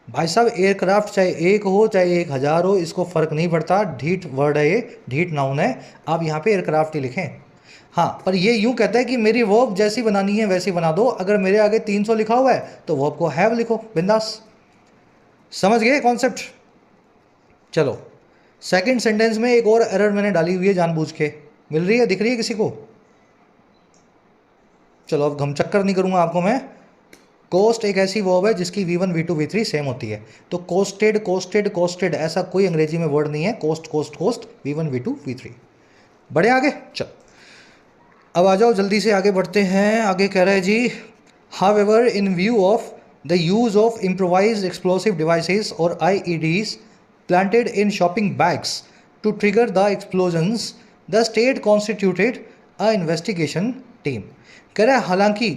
[SPEAKER 1] भाई साहब एयरक्राफ्ट चाहे एक हो चाहे 1000 हो, इसको फ़र्क नहीं पड़ता, ढीठ वर्ड है ये, ढीठ नाउन है, आप यहाँ पे एयरक्राफ्ट ही लिखें। हाँ, पर ये यूँ कहता है कि मेरी वर्ब जैसी बनानी है वैसी बना दो, अगर मेरे आगे 300 लिखा हुआ है तो वर्ब को हैव लिखो, बिंदास। समझ गए कॉन्सेप्ट? चलो सेकंड सेंटेंस में एक और एरर मैंने डाली हुई है जानबूझ के, मिल रही है, दिख रही है किसी को? चलो अब घमचक्कर नहीं करूँगा आपको मैं। कोस्ट एक ऐसी वर्ब है जिसकी V1 V2 V3 सेम होती है, तो कोस्टेड कोस्टेड कोस्टेड ऐसा कोई अंग्रेजी में वर्ड नहीं है, coast coast coast V1 V2 V3। बढ़े आगे, चल अब आ जाओ जल्दी से आगे बढ़ते हैं। आगे कह रहा है जी, however in view of the use of improvised explosive devices और IEDs planted in shopping bags to trigger the explosions, the state constituted a investigation team। कह रहा है हालांकि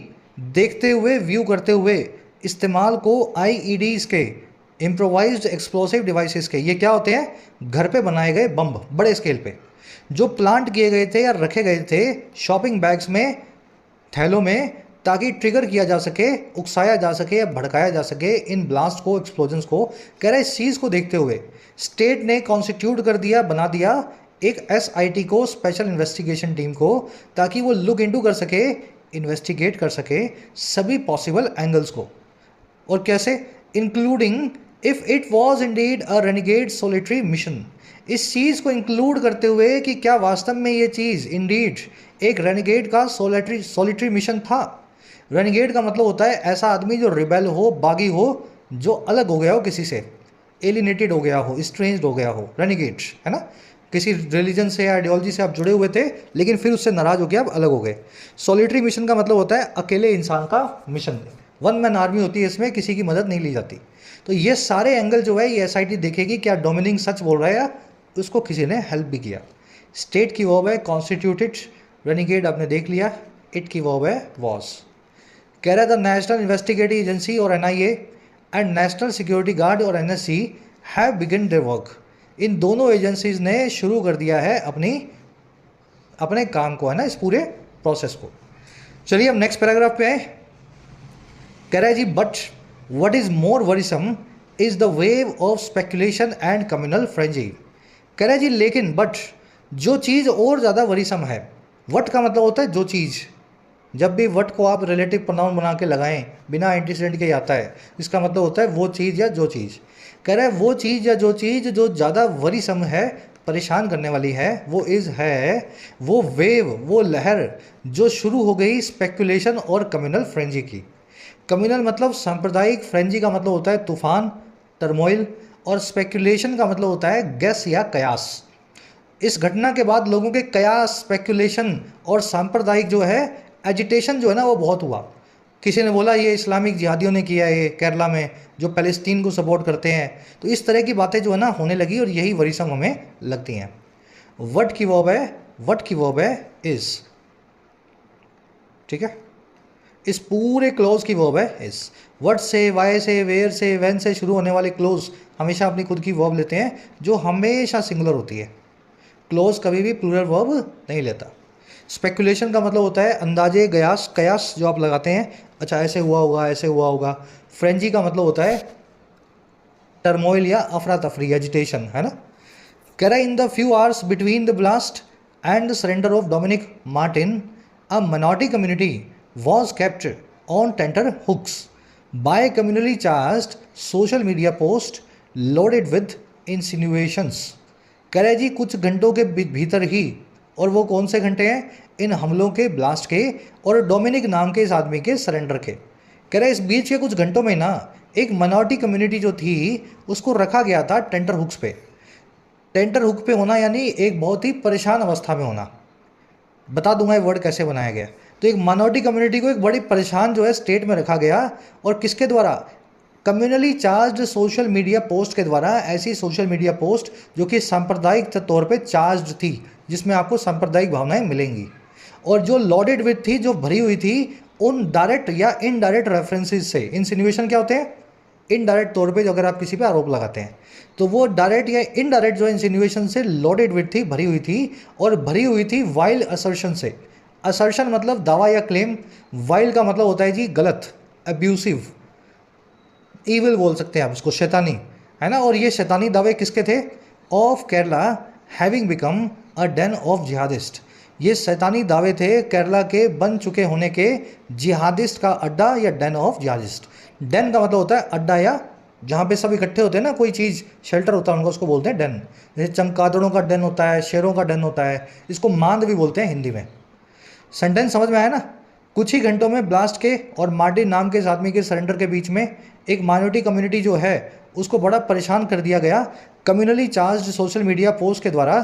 [SPEAKER 1] देखते हुए, व्यू करते हुए इस्तेमाल को IEDs के, इम्प्रोवाइज्ड एक्सप्लोसिव डिवाइसेस के, ये क्या होते हैं? घर पे बनाए गए बम, बड़े स्केल पे जो प्लांट किए गए थे या रखे गए थे शॉपिंग बैग्स में, थैलों में, ताकि ट्रिगर किया जा सके, उकसाया जा सके या भड़काया जा सके इन ब्लास्ट को, एक्सप्लोजन्स को। कह रहा है इस चीज़ को देखते हुए स्टेट ने कॉन्स्टिट्यूट कर दिया, बना दिया एक SIT को, स्पेशल इन्वेस्टिगेशन टीम को, ताकि वो लुक इनटू कर सके, इन्वेस्टिगेट कर सके सभी पॉसिबल एंगल्स को। और कैसे? Including if it was indeed a renegade solitary mission. इस चीज़ को इंक्लूड करते हुए कि क्या वास्तव में ये चीज़ इंडीड एक रेनिगेड का सोलिटरी मिशन था। रेनिगेड का मतलब होता है ऐसा आदमी जो रिबेल हो, बागी हो, जो अलग हो गया हो किसी से, एलिनेटेड हो गया हो, स्ट्रेंज्ड हो गया हो, रेनिगेड है ना। किसी रिलीजन से या आइडियोलॉजी से आप जुड़े हुए थे लेकिन फिर उससे नाराज़ हो गया, आप अलग हो गए। सॉलिटरी मिशन का मतलब होता है अकेले इंसान का मिशन, वन मैन आर्मी होती है, इसमें किसी की मदद नहीं ली जाती। तो ये सारे एंगल जो है ये SIT देखेगी, क्या डोमिनिक सच बोल रहा है या उसको किसी ने हेल्प भी किया। स्टेट की वर्ब है कॉन्स्टिट्यूटेड, रेनिगेड आपने देख लिया, इट की वर्ब है वॉज। कह रहा है द नेशनल इन्वेस्टिगेटिव एजेंसी और NIA and national security guard और NSC have begun their work. इन दोनों एजेंसीज ने शुरू कर दिया है अपने काम को, है ना, इस पूरे प्रोसेस को। चलिए अब नेक्स्ट पैराग्राफ पे आए। कह रहा है जी, but what is more worrisome is the wave of speculation and communal frenzy. कह रहा है जी लेकिन, बट जो चीज़ और ज़्यादा वरीसम है, वट का मतलब होता है जो चीज़, जब भी वट को आप रिलेटिव प्रोनाउन बना के लगाएं बिना एंटीसीडेंट के आता है, इसका मतलब होता है वो चीज़ या जो चीज़। कह रहा है वो चीज़ या जो चीज़ जो ज़्यादा वरीसम है, परेशान करने वाली है, वो इज़ है वो वेव, वो लहर जो शुरू हो गई स्पेकुलेशन और कम्युनल फ्रेंजी की। कम्युनल मतलब सांप्रदायिक, फ्रेंजी का मतलब होता है तूफान, टर्मोइल, और स्पेकुलेशन का मतलब होता है गैस या कयास। इस घटना के बाद लोगों के कयास, स्पेकुलेशन और सांप्रदायिक जो है एजिटेशन जो है ना वो बहुत हुआ। किसी ने बोला ये इस्लामिक जिहादियों ने किया है, ये केरला में जो फ़लस्तीन को सपोर्ट करते हैं, तो इस तरह की बातें जो है ना होने लगी और यही वरीसम हमें लगती हैं। वट की वर्ब है इज़। ठीक है, इस पूरे क्लोज की वर्ब है इज़। वट से, वाई से, वेयर से, व्हेन से शुरू होने वाले क्लोज हमेशा अपनी खुद की वर्ब लेते हैं जो हमेशा सिंगुलर होती है। क्लोज कभी भी प्लूरल वर्ब नहीं लेता। स्पेकुलेशन का मतलब होता है अंदाजे, कयास, कयास जो आप लगाते हैं, अच्छा ऐसे हुआ होगा, ऐसे हुआ होगा। फ्रेंजी का मतलब होता है टर्मोइल या अफरा तफरी, एजिटेशन, है ना। कह रहा है in the few hours between the blast and the surrender of Dominic Martin, a minority community was kept on tenter hooks by communally charged social media post loaded with insinuations। कह रहे जी कुछ घंटों के भीतर ही, और वो कौन से घंटे हैं? इन हमलों के, ब्लास्ट के और डोमिनिक नाम के इस आदमी के सरेंडर के। कह रहे इस बीच के कुछ घंटों में ना एक मिनॉरिटी कम्युनिटी जो थी उसको रखा गया था टेंटर हुक्स पे। टेंटर हुक पे होना यानी एक बहुत ही परेशान अवस्था में होना। बता दूंगा ये वर्ड कैसे बनाया गया। तो एक माइनॉरिटी कम्युनिटी को एक बड़ी परेशान जो है स्टेट में रखा गया, और किसके द्वारा? Communally charged social media post के द्वारा, ऐसी सोशल मीडिया पोस्ट जो कि सांप्रदायिक तौर पे चार्ज्ड थी, जिसमें आपको सांप्रदायिक भावनाएं मिलेंगी, और जो लॉडेड विथ थी, जो भरी हुई थी उन डायरेक्ट या इनडायरेक्ट रेफरेंसेस से। इंसिनुएशन क्या होते हैं? इनडायरेक्ट तौर पे जो अगर आप किसी पे आरोप लगाते हैं, तो वो डायरेक्ट या इनडायरेक्ट जो इंसिनुएशन से लॉडेड विथ थी, भरी हुई थी, और भरी हुई थी वाइल्ड असर्शन से। असर्शन मतलब दावा या क्लेम, वाइल्ड का मतलब होता है जी गलत, अब्यूसिव, ईविल बोल सकते हैं आप उसको, शैतानी, है ना। और ये शैतानी दावे किसके थे? Of Kerala having become a Dane of jihadist. ये शैतानी दावे थे केरला के बन चुके होने के जिहादिस्ट का अड्डा या डेन ऑफ जिहादिस्ट। डेन का मतलब होता है अड्डा, या जहाँ पे सब इकट्ठे होते हैं ना, कोई चीज़ शेल्टर होता है उनका, उसको बोलते हैं डेन। जैसे चमगादड़ों का डेन होता है, शेरों का डेन होता है, इसको मांद भी बोलते हैं हिंदी में। सेंटेंस समझ में आया ना? कुछ ही घंटों में ब्लास्ट के और मार्टिन नाम के इस आदमी के सरेंडर के बीच में एक माइनॉरिटी कम्युनिटी जो है उसको बड़ा परेशान कर दिया गया communally charged social media post के द्वारा,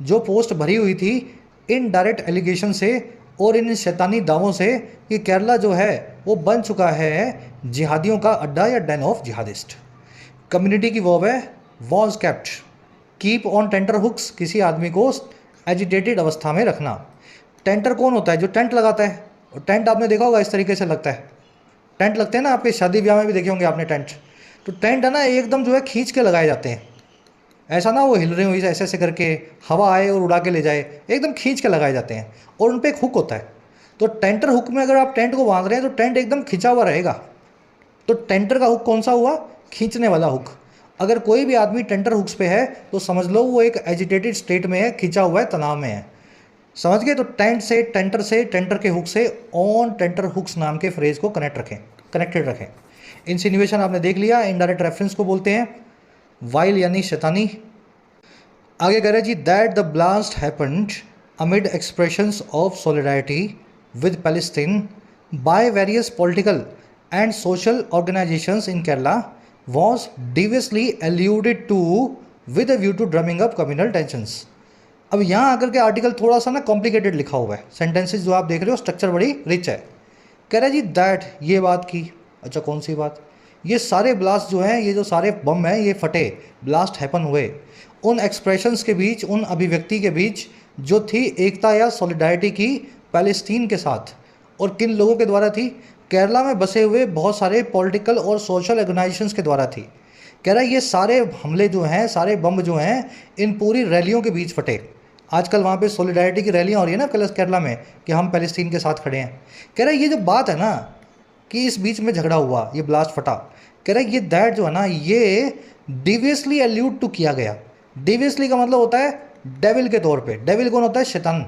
[SPEAKER 1] जो पोस्ट भरी हुई थी इन डायरेक्ट एलिगेशन से और इन शैतानी दावों से कि केरला जो है वो बन चुका है जिहादियों का अड्डा या डेन ऑफ जिहादिस्ट। कम्युनिटी की वर्ब है was kept, keep on tenterhooks, किसी आदमी को एजिटेटेड अवस्था में रखना। टेंटर कौन होता है? जो टेंट लगाता है। और टेंट आपने देखा होगा इस तरीके से लगता है, टेंट लगते हैं ना, आपके शादी ब्याह में भी देखे होंगे आपने टेंट। तो टेंट है ना, एकदम जो है खींच के लगाए जाते हैं, ऐसा ना वो हिल रहे हो ऐसे ऐसे करके हवा आए और उड़ा के ले जाए, एकदम खींच के लगाए जाते हैं, और उन पर एक हुक होता है। तो टेंटर हुक में अगर आप टेंट को बांध रहे हैं तो टेंट एकदम खिंचा हुआ रहेगा। तो टेंटर का हुक कौन सा हुआ? खींचने वाला हुक। अगर कोई भी आदमी टेंटर हुक्स पे है तो समझ लो वो एक एजिटेटेड स्टेट में है, खिंचा हुआ है, तनाव में है। समझ गए? तो टेंट से, टेंटर के हुक से ऑन टेंटर हुक्स नाम के फ्रेज को कनेक्टेड रखें। इंसिनुएशन आपने देख लिया, इनडायरेक्ट रेफरेंस को बोलते हैं वाइल यानी शैतानी। आगे कह रहे जी that the blast happened amid expressions of solidarity with Palestine by various political and social organisations in Kerala was deviously alluded to with a view to drumming up communal tensions। अब यहाँ आकर के आर्टिकल थोड़ा सा ना कॉम्प्लिकेटेड लिखा हुआ है, सेंटेंसेस जो आप देख रहे हो स्ट्रक्चर बड़ी रिच है। कह रहा है जी दैट, ये बात की। अच्छा कौन सी बात? ये सारे ब्लास्ट जो हैं, ये जो सारे बम हैं, ये फटे, ब्लास्ट हैपन हुए उन एक्सप्रेशंस के बीच, उन अभिव्यक्ति के बीच जो थी एकता या सॉलिडारिटी की पैलेस्टीन के साथ। और किन लोगों के द्वारा थी? केरला में बसे हुए बहुत सारे पॉलिटिकल और सोशल ऑर्गेनाइजेशंस के द्वारा थी। कह रहा है ये सारे हमले जो हैं, सारे बम जो हैं, इन पूरी रैलियों के बीच फटे। आजकल वहाँ पे सॉलिडारिटी की रैलियाँ हो रही है ना केरला में कि हम पैलेस्टीन के साथ खड़े हैं। कह रहा है ये जो बात है ना कि इस बीच में झगड़ा हुआ, ये ब्लास्ट फटा, कह रहा है ये दैट जो है ना, ये डिवियसली अलूड टू किया गया। डिवियसली का मतलब होता है डेविल के तौर पे। डेविल कौन होता है? शैतान।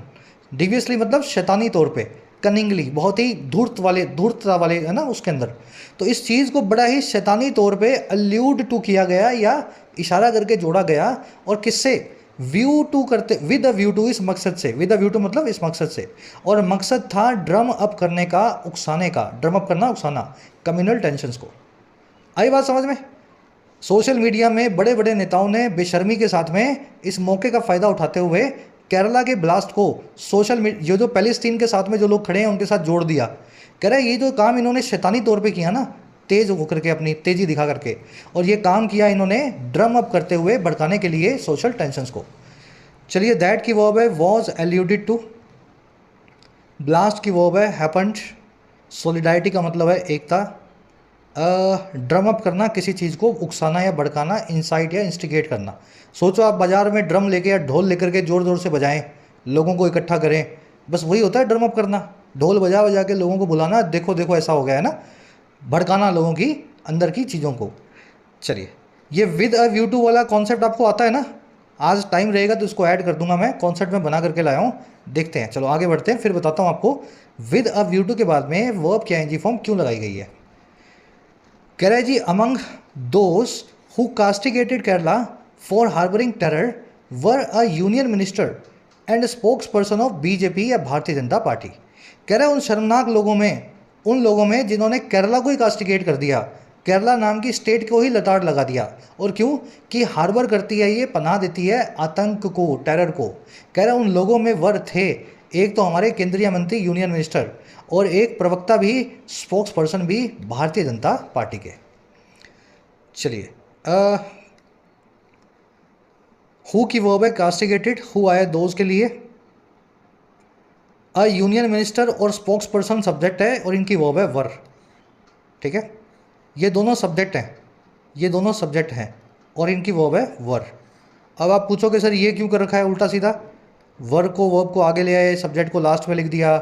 [SPEAKER 1] डिवियसली मतलब शैतानी तौर पे, कनिंगली, बहुत ही धूर्तता वाले है ना उसके अंदर। तो इस चीज़ को बड़ा ही शैतानी तौर पे अलूड टू किया गया या इशारा करके जोड़ा गया। और किससे? व्यू टू करते, विद अ व्यू टू, इस मकसद से। विद अ व्यू टू मतलब इस मकसद से, और मकसद था ड्रम अप करने का, उकसाने का। ड्रम अप करना, उकसाना, कम्युनल टेंशंस को। आई बात समझ में? सोशल मीडिया में बड़े बड़े नेताओं ने बेशर्मी के साथ में इस मौके का फ़ायदा उठाते हुए केरला के ब्लास्ट को सोशल मीडिया, जो पैलेस्टीन के साथ में जो लोग खड़े हैं उनके साथ जोड़ दिया। कह रहा है ये जो काम इन्होंने शैतानी तौर पे किया ना, तेज होकर के, अपनी तेज़ी दिखा करके, और ये काम किया इन्होंने ड्रम अप करते हुए, भड़काने के लिए सोशल टेंशंस को। चलिए दैट की वर्ब है वॉज एल्यूडेड टू, ब्लास्ट की वर्ब है हैपेंड, सॉलिडारिटी का मतलब है एकता, ड्रम अप करना, किसी चीज़ को उकसाना या भड़काना, इंसाइट या इंस्टिगेट करना। सोचो आप बाज़ार में ड्रम लेके या ढोल लेकर के ज़ोर ज़ोर से बजाएं, लोगों को इकट्ठा करें, बस वही होता है ड्रम अप करना। ढोल बजा बजा के लोगों को बुलाना, देखो देखो ऐसा हो गया है ना, भड़काना लोगों की अंदर की चीज़ों को। चलिए ये विद अ व्यू टू वाला कॉन्सेप्ट आपको आता है ना? आज टाइम रहेगा तो इसको ऐड कर दूंगा मैं, कॉन्सेप्ट में बना करके लाया हूँ, देखते हैं। चलो आगे बढ़ते हैं, फिर बताता हूँ आपको विद अ व्यू टू के बाद में वर्ब की आईएनजी फॉर्म क्यों लगाई गई है। कह रहा है जी among those who castigated Kerala for harbouring terror were a union minister and spokesperson of BJP या भारतीय जनता पार्टी। कह रहा है उन शर्मनाक लोगों में, उन लोगों में जिन्होंने केरला को ही कास्टिगेट कर दिया, केरला नाम की स्टेट को ही लताड़ लगा दिया। और क्यों? कि हार्बर करती है, ये पनाह देती है आतंक को, टेरर को। कह रहा है उन लोगों में वर थे एक तो हमारे केंद्रीय मंत्री, यूनियन मिनिस्टर, और एक प्रवक्ता भी, स्पोक्स पर्सन भी भारतीय जनता पार्टी के। चलिए, हु की वर्ब है कास्टिगेटेड, हु आया दोज के लिए। अ यूनियन मिनिस्टर और स्पोक्स पर्सन सब्जेक्ट है और इनकी वर्ब है वर। ठीक है, ये दोनों सब्जेक्ट हैं, ये दोनों सब्जेक्ट हैं और इनकी वर्ब है वर। अब आप पूछोगे सर ये क्यों कर रखा है उल्टा सीधा, वर्ब को आगे ले आए, सब्जेक्ट को लास्ट में लिख दिया।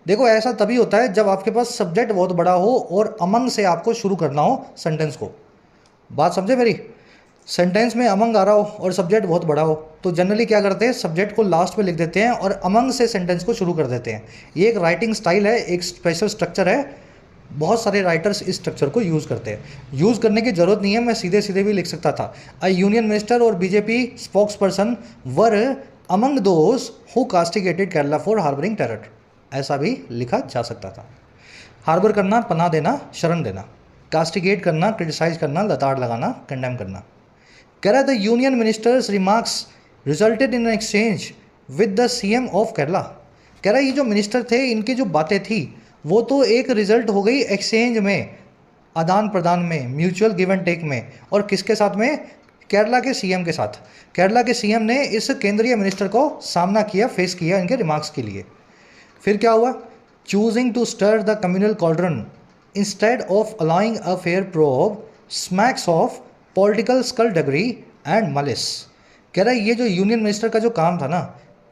[SPEAKER 1] देखो ऐसा तभी होता है जब आपके पास सब्जेक्ट बहुत बड़ा हो और अमंग से आपको शुरू करना हो सेंटेंस को। बात समझे मेरी, सेंटेंस में अमंग आ रहा हो और सब्जेक्ट बहुत बड़ा हो तो जनरली क्या करते हैं, सब्जेक्ट को लास्ट में लिख देते हैं और अमंग से सेंटेंस को शुरू कर देते हैं। ये एक राइटिंग स्टाइल है, एक स्पेशल स्ट्रक्चर है, बहुत सारे राइटर्स इस स्ट्रक्चर को यूज़ करते हैं। यूज़ करने की ज़रूरत नहीं है, मैं सीधे सीधे भी लिख सकता था, अ यूनियन मिनिस्टर और BJP spokesperson were among those who castigated Kerala for harbouring terror, ऐसा भी लिखा जा सकता था। हार्बर करना, पनाह देना, शरण देना। कास्टिगेट करना, क्रिटिसाइज करना, लताड़ लगाना, कंडेम करना। कह रहा the union ministers remarks resulted in exchange with the CM of Kerala. कह रहा ये जो मिनिस्टर थे इनकी जो बातें थी वो तो एक रिजल्ट हो गई एक्सचेंज में, आदान प्रदान में, म्यूचुअल गिव एंड टेक में। और किसके साथ में, केरला के सीएम के साथ। केरला के सीएम ने इस केंद्रीय मिनिस्टर को सामना किया, फेस किया इनके रिमार्क्स के लिए। फिर क्या हुआ, choosing to stir the communal cauldron instead of allowing a fair probe smacks of political skulduggery and malice. कह रहा है ये जो यूनियन मिनिस्टर का जो काम था ना,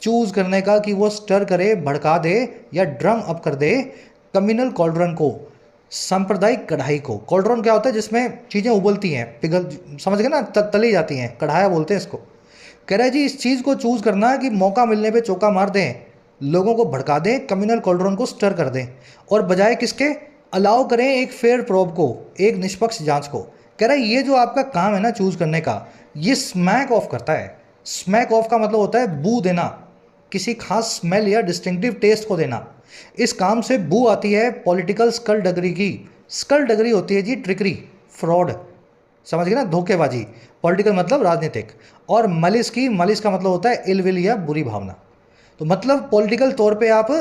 [SPEAKER 1] चूज करने का कि वो स्टर करे, भड़का दे या ड्रम अप कर दे कम्युनल कॉल्ड्रन को, सांप्रदायिक कढ़ाई को। कॉल्ड्रन क्या होता है, जिसमें चीज़ें उबलती हैं, पिघल, समझ गए ना, तली जाती हैं, कढ़ाया बोलते हैं इसको। कह रहा है जी इस चीज़ को चूज़ करना कि मौका मिलने पे चौका मार दें, लोगों को भड़का दें, कम्युनल कॉल्ड्रन को स्टर कर दें, और बजाय किसके, अलाउ करें एक फेयर प्रोब को, एक निष्पक्ष जांच को। कह रहा है ये जो आपका काम है ना चूज़ करने का, ये स्मैक ऑफ करता है। स्मैक ऑफ का मतलब होता है बू देना, किसी खास स्मेल या डिस्टिंक्टिव टेस्ट को देना। इस काम से बू आती है पॉलिटिकल स्कल्डगरी की। स्कल्डगरी होती है जी ट्रिकरी, फ्रॉड, समझ गए ना, धोखेबाजी। पॉलिटिकल मतलब राजनीतिक। और मलिस की, मलिस का मतलब होता है इलविल या बुरी भावना। तो मतलब पॉलिटिकल तौर पे आप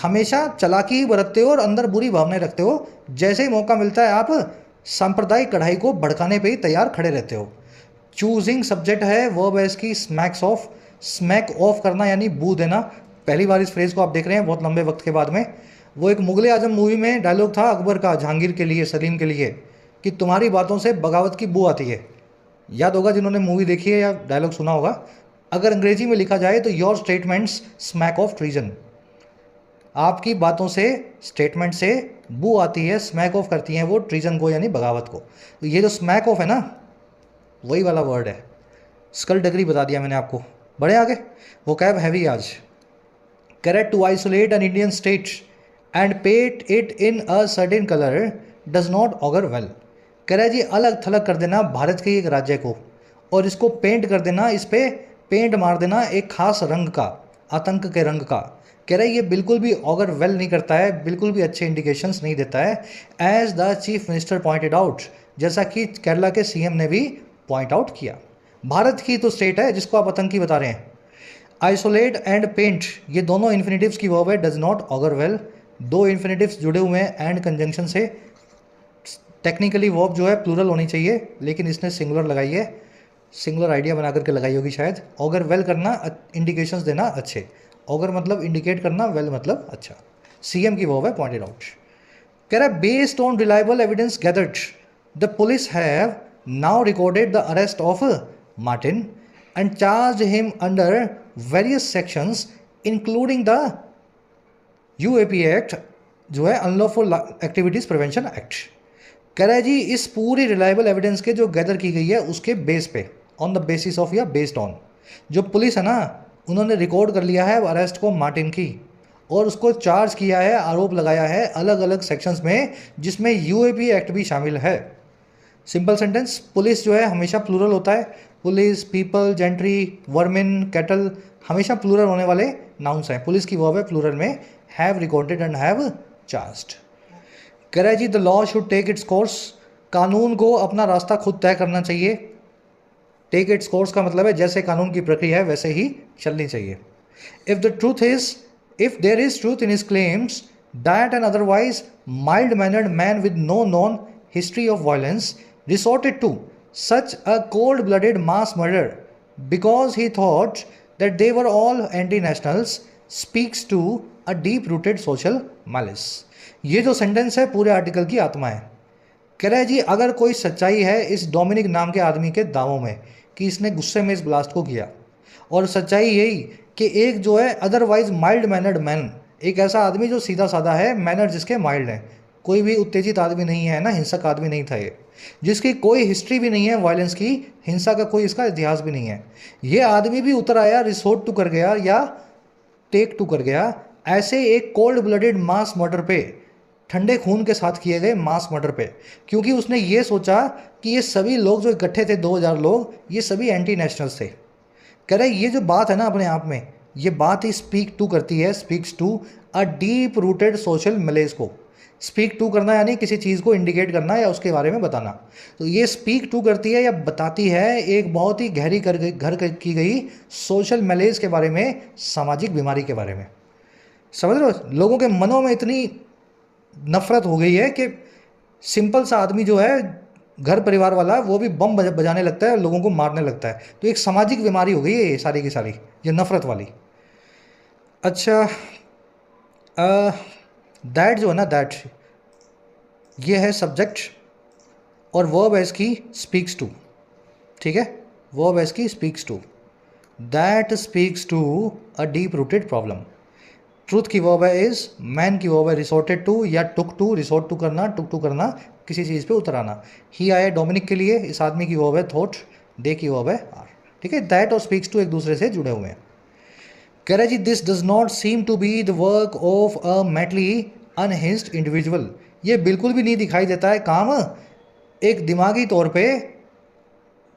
[SPEAKER 1] हमेशा चालाकी ही बरतते हो और अंदर बुरी भावनाएं रखते हो, जैसे ही मौका मिलता है आप सांप्रदायिक कढ़ाई को भड़काने पे ही तैयार खड़े रहते हो। चूजिंग सब्जेक्ट है, वर्ब है इसकी स्मैक्स ऑफ, स्मैक ऑफ करना यानी बू देना। पहली बार इस फ्रेज को आप देख रहे हैं बहुत लंबे वक्त के बाद में। वो एक मुगल आजम मूवी में डायलॉग था अकबर का जहांगीर के लिए, सलीम के लिए, कि तुम्हारी बातों से बगावत की बू आती है। याद होगा जिन्होंने मूवी देखी है या डायलॉग सुना होगा। अगर अंग्रेजी में लिखा जाए तो your statements smack of treason, आपकी बातों से, स्टेटमेंट से बू आती है, स्मैक ऑफ करती हैं वो ट्रीजन को यानी बगावत को। तो ये जो स्मैक ऑफ है ना, वही वाला वर्ड है। स्कल्डगरी बता दिया मैंने आपको। बढ़े आगे, वो कैब हैवी आज। Correct, to isolate an Indian state and paint it in a certain colour does not augur well. कह रहा है जी अलग थलग कर देना भारत के एक राज्य को और इसको पेंट कर देना, इस पे पेंट मार देना एक खास रंग का, आतंक के रंग का। कह रहा है ये बिल्कुल भी ऑगर वेल नहीं करता है, बिल्कुल भी अच्छे इंडिकेशंस नहीं देता है। As the chief minister pointed out, जैसा कि केरला के सीएम ने भी पॉइंट आउट किया। भारत की तो स्टेट है जिसको आप आतंकी बता रहे हैं। आइसोलेट एंड पेंट, ये दोनों इन्फिनेटिव्स की वर्ब है, डज नॉट ऑगर वेल। दो इन्फिनेटिव्स जुड़े हुए हैं एंड कंजंक्शन से। टेक्निकली वर्ब जो है प्लूरल होनी चाहिए, लेकिन इसने सिंगुलर लगाई है, सिंगुलर आइडिया बना करके लगाई होगी शायद। ऑगर वेल करना, इंडिकेशंस देना अच्छे। ऑगर मतलब इंडिकेट करना, वेल मतलब अच्छा। सीएम की वर्ब है पॉइंटेड आउट। कह रहा है based on reliable evidence gathered the police have now recorded the arrest of Martin and charge him under various sections including the UAP act, जो है अनलॉफुल एक्टिविटीज प्रिवेंशन एक्ट। कह रहा है जी इस पूरी रिलायबल एविडेंस के जो गैदर की गई है उसके बेस पे, ऑन द बेसिस ऑफ या बेस्ड ऑन, जो पुलिस है ना उन्होंने रिकॉर्ड कर लिया है अरेस्ट को मार्टिन की और उसको चार्ज किया है, आरोप लगाया है अलग अलग सेक्शंस में जिसमें यूएपी एक्ट भी शामिल है। सिंपल सेंटेंस, पुलिस जो है हमेशा प्लूरल होता है। Police, people, gentry, vermin, cattle, हमेशा प्लूरल होने वाले नाउन्स हैं। पुलिस की वर्ब है प्लूरल में, have recorded and have charged. कह रहा है जी the law should take its course, कानून को अपना रास्ता खुद तय करना चाहिए। टेक इट्स कोर्स का मतलब है जैसे कानून की प्रक्रिया है वैसे ही चलनी चाहिए। If there is truth in his claims that an otherwise mild mannered man with no known history of violence resorted to such a cold-blooded mass murder because he thought that they were all anti-nationals speaks to a deep-rooted social malice। ये जो sentence है पूरे article की आत्मा है। कह रहा है जी अगर कोई सच्चाई है इस डोमिनिक नाम के आदमी के दावों में कि इसने गुस्से में इस ब्लास्ट को किया, और सच्चाई यही कि एक जो है अदरवाइज माइल्ड मैनर्ड मैन, एक ऐसा आदमी जो सीधा साधा है, मैनर जिसके माइल्ड हैं, कोई भी उत्तेजित आदमी नहीं है ना, हिंसक आदमी नहीं था ये, जिसकी कोई हिस्ट्री भी नहीं है वायलेंस की, हिंसा का कोई इसका इतिहास भी नहीं है, ये आदमी भी उतर आया, रिसोर्ट टू कर गया या टेक टू कर गया ऐसे एक कोल्ड ब्लडेड मास मर्डर पे, ठंडे खून के साथ किए गए मास मर्डर पे, क्योंकि उसने ये सोचा कि ये सभी लोग जो इकट्ठे थे 2000 लोग, ये सभी एंटी नेशनल्स थे। कह रहे ये जो बात है ना अपने आप में, ये बात ही स्पीक टू करती है, speaks to a deep rooted social malaise को। स्पीक टू करना यानी किसी चीज़ को इंडिकेट करना या उसके बारे में बताना, तो ये स्पीक टू करती है या बताती है एक बहुत ही गहरी की गई सोशल मलेज के बारे में, सामाजिक बीमारी के बारे में। समझ रहे हो, लोगों के मनों में इतनी नफरत हो गई है कि सिंपल सा आदमी जो है घर परिवार वाला वो भी बम बजाने लगता है, लोगों को मारने लगता है। तो एक सामाजिक बीमारी हो गई है ये सारी की सारी, ये नफरत वाली। अच्छा दैट जो है ना, दैट ये है सब्जेक्ट और वर्ब है इसकी स्पीक्स टू। ठीक है, वर्ब है इसकी speaks to. That speaks to a deep rooted problem. Truth की वर्ब है इज, मैन की वर्ब है रिसोर्टेड टू या टुक टू, रिसोर्ट टू करना, टुक टू करना, किसी चीज़ पे उतर आना। ही आया डोमिनिक के लिए, इस आदमी की वर्ब है थॉट, दे की वर्ब है आर। ठीक है, दैट और स्पीक्स टू एक दूसरे से जुड़े हुए हैं। कह रहे जी this does not seem to be the work of a mentally unhinged individual. ये बिल्कुल भी नहीं दिखाई देता है काम एक दिमागी तौर पे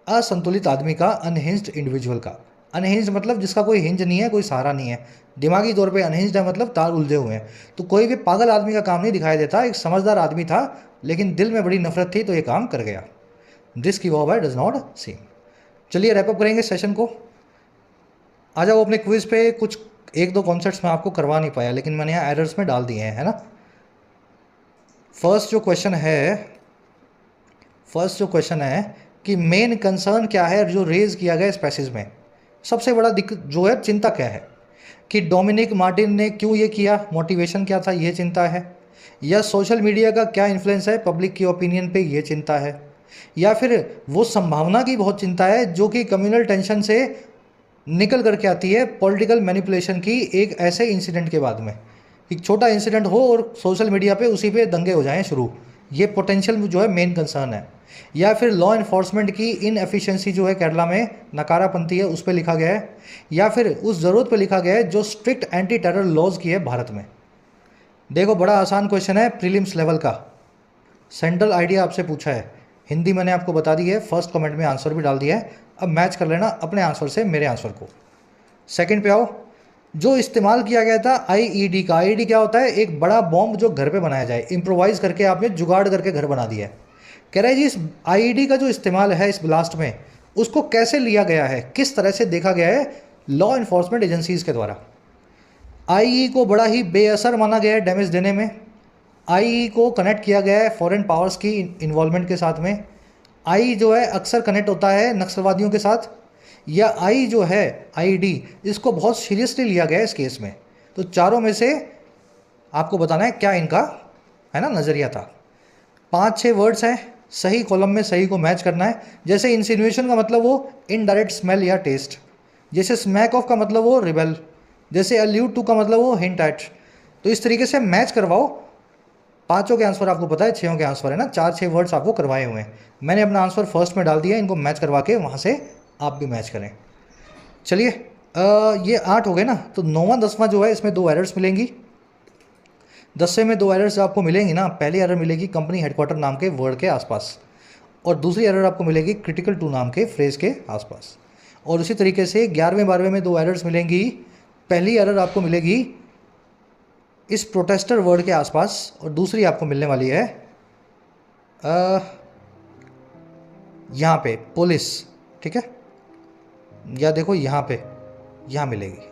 [SPEAKER 1] असंतुलित आदमी का, अनहिंज्ड इंडिविजुअल का। अनहिंज्ड मतलब जिसका कोई हिंज नहीं है, कोई सहारा नहीं है, दिमागी तौर पे अनहिंज्ड है मतलब तार उलझे हुए हैं। तो कोई भी पागल आदमी का काम नहीं दिखाई देता, एक समझदार आदमी था लेकिन दिल में बड़ी नफरत थी तो ये काम कर गया। दिस की वर्ब है डज नॉट सीम। चलिए रैपअप करेंगे सेशन को। आ जाओ अपने क्विज पे। कुछ एक दो कॉन्सेप्ट्स मैं आपको करवा नहीं पाया लेकिन मैंने यहाँ एरर्स में डाल दिए हैं, है ना। फर्स्ट जो क्वेश्चन है कि मेन कंसर्न क्या है जो रेज किया गया इस पैसेज में। सबसे बड़ा दिक्कत जो है, चिंता क्या है कि डोमिनिक मार्टिन ने क्यों ये किया, मोटिवेशन क्या था, ये चिंता है। या सोशल मीडिया का क्या इन्फ्लुएंस है पब्लिक की ओपिनियन पे, ये चिंता है। या फिर वो संभावना की बहुत चिंता है जो कि कम्युनल टेंशन से निकल करके आती है पॉलिटिकल मैनिपुलेशन की, एक ऐसे इंसिडेंट के बाद में, एक छोटा इंसिडेंट हो और सोशल मीडिया पे उसी पे दंगे हो जाएं शुरू, ये पोटेंशियल जो है मेन कंसर्न है। या फिर लॉ इन्फोर्समेंट की इनएफिशिएंसी जो है केरला में, नकारापंथी है, उस पर लिखा गया है। या फिर उस ज़रूरत पे लिखा गया है जो स्ट्रिक्ट एंटी टेरर लॉज की है भारत में। देखो बड़ा आसान क्वेश्चन है, प्रीलिम्स लेवल का, सेंट्रल आइडिया आपसे पूछा है, हिंदी मैंने आपको बता दी है, फर्स्ट कमेंट में आंसर भी डाल दिया है। अब मैच कर लेना अपने आंसर से मेरे आंसर को। सेकंड पे आओ। जो इस्तेमाल किया गया था आईईडी का, आईईडी क्या होता है, एक बड़ा बॉम्ब जो घर पे बनाया जाए, इम्प्रोवाइज करके आपने जुगाड़ करके घर बना दिया है। कह रहे हैं जी इस आईईडी का जो इस्तेमाल है इस ब्लास्ट में, उसको कैसे लिया गया है, किस तरह से देखा गया है लॉ इन्फोर्समेंट एजेंसीज के द्वारा। आईई को बड़ा ही बेअसर माना गया है डैमेज देने में। आईई को कनेक्ट किया गया है फॉरेन पावर्स की इन्वॉल्वमेंट के साथ में। आई जो है अक्सर कनेक्ट होता है नक्सलवादियों के साथ। या आई जो है आईडी, इसको बहुत सीरियसली लिया गया है इस केस में। तो चारों में से आपको बताना है क्या इनका है ना नज़रिया था। 5-6 वर्ड्स हैं, सही कॉलम में सही को मैच करना है। जैसे इंसिनुएशन का मतलब वो इनडायरेक्ट स्मेल या टेस्ट, जैसे स्मैक ऑफ का मतलब वो रिबेल, जैसे अल्यूड टू का मतलब वो हिंट एट। तो इस तरीके से मैच करवाओ। 5 के आंसर आपको पता है, 6 के आंसर है ना, 4-6 वर्ड्स आपको करवाए हुए हैं। मैंने अपना आंसर फर्स्ट में डाल दिया, इनको मैच करवा के वहाँ से आप भी मैच करें। चलिए ये 8 हो गए ना, तो 9वां 10वां जो है इसमें 2 एरर्स मिलेंगी। 10 में 2 एरर्स आपको मिलेंगी ना। पहली एरर मिलेगी कंपनी हेडक्वार्टर नाम के वर्ड के आसपास, और दूसरी एरर आपको मिलेगी क्रिटिकल टू नाम के फ्रेज के आसपास। और उसी तरीके से 11वें 12वें में 2 एरर्स मिलेंगी। पहली एरर आपको मिलेगी इस प्रोटेस्टर वर्ड के आसपास, और दूसरी आपको मिलने वाली है यहाँ पे पुलिस। ठीक है, या देखो यहाँ पे, यहाँ मिलेगी।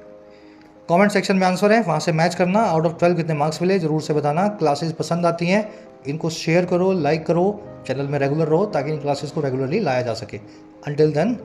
[SPEAKER 1] कमेंट सेक्शन में आंसर है, वहाँ से मैच करना। आउट ऑफ 12 कितने मार्क्स मिले ज़रूर से बताना। क्लासेस पसंद आती हैं, इनको शेयर करो, लाइक करो, चैनल में रेगुलर रहो ताकि इन क्लासेस को रेगुलरली लाया जा सके। Until then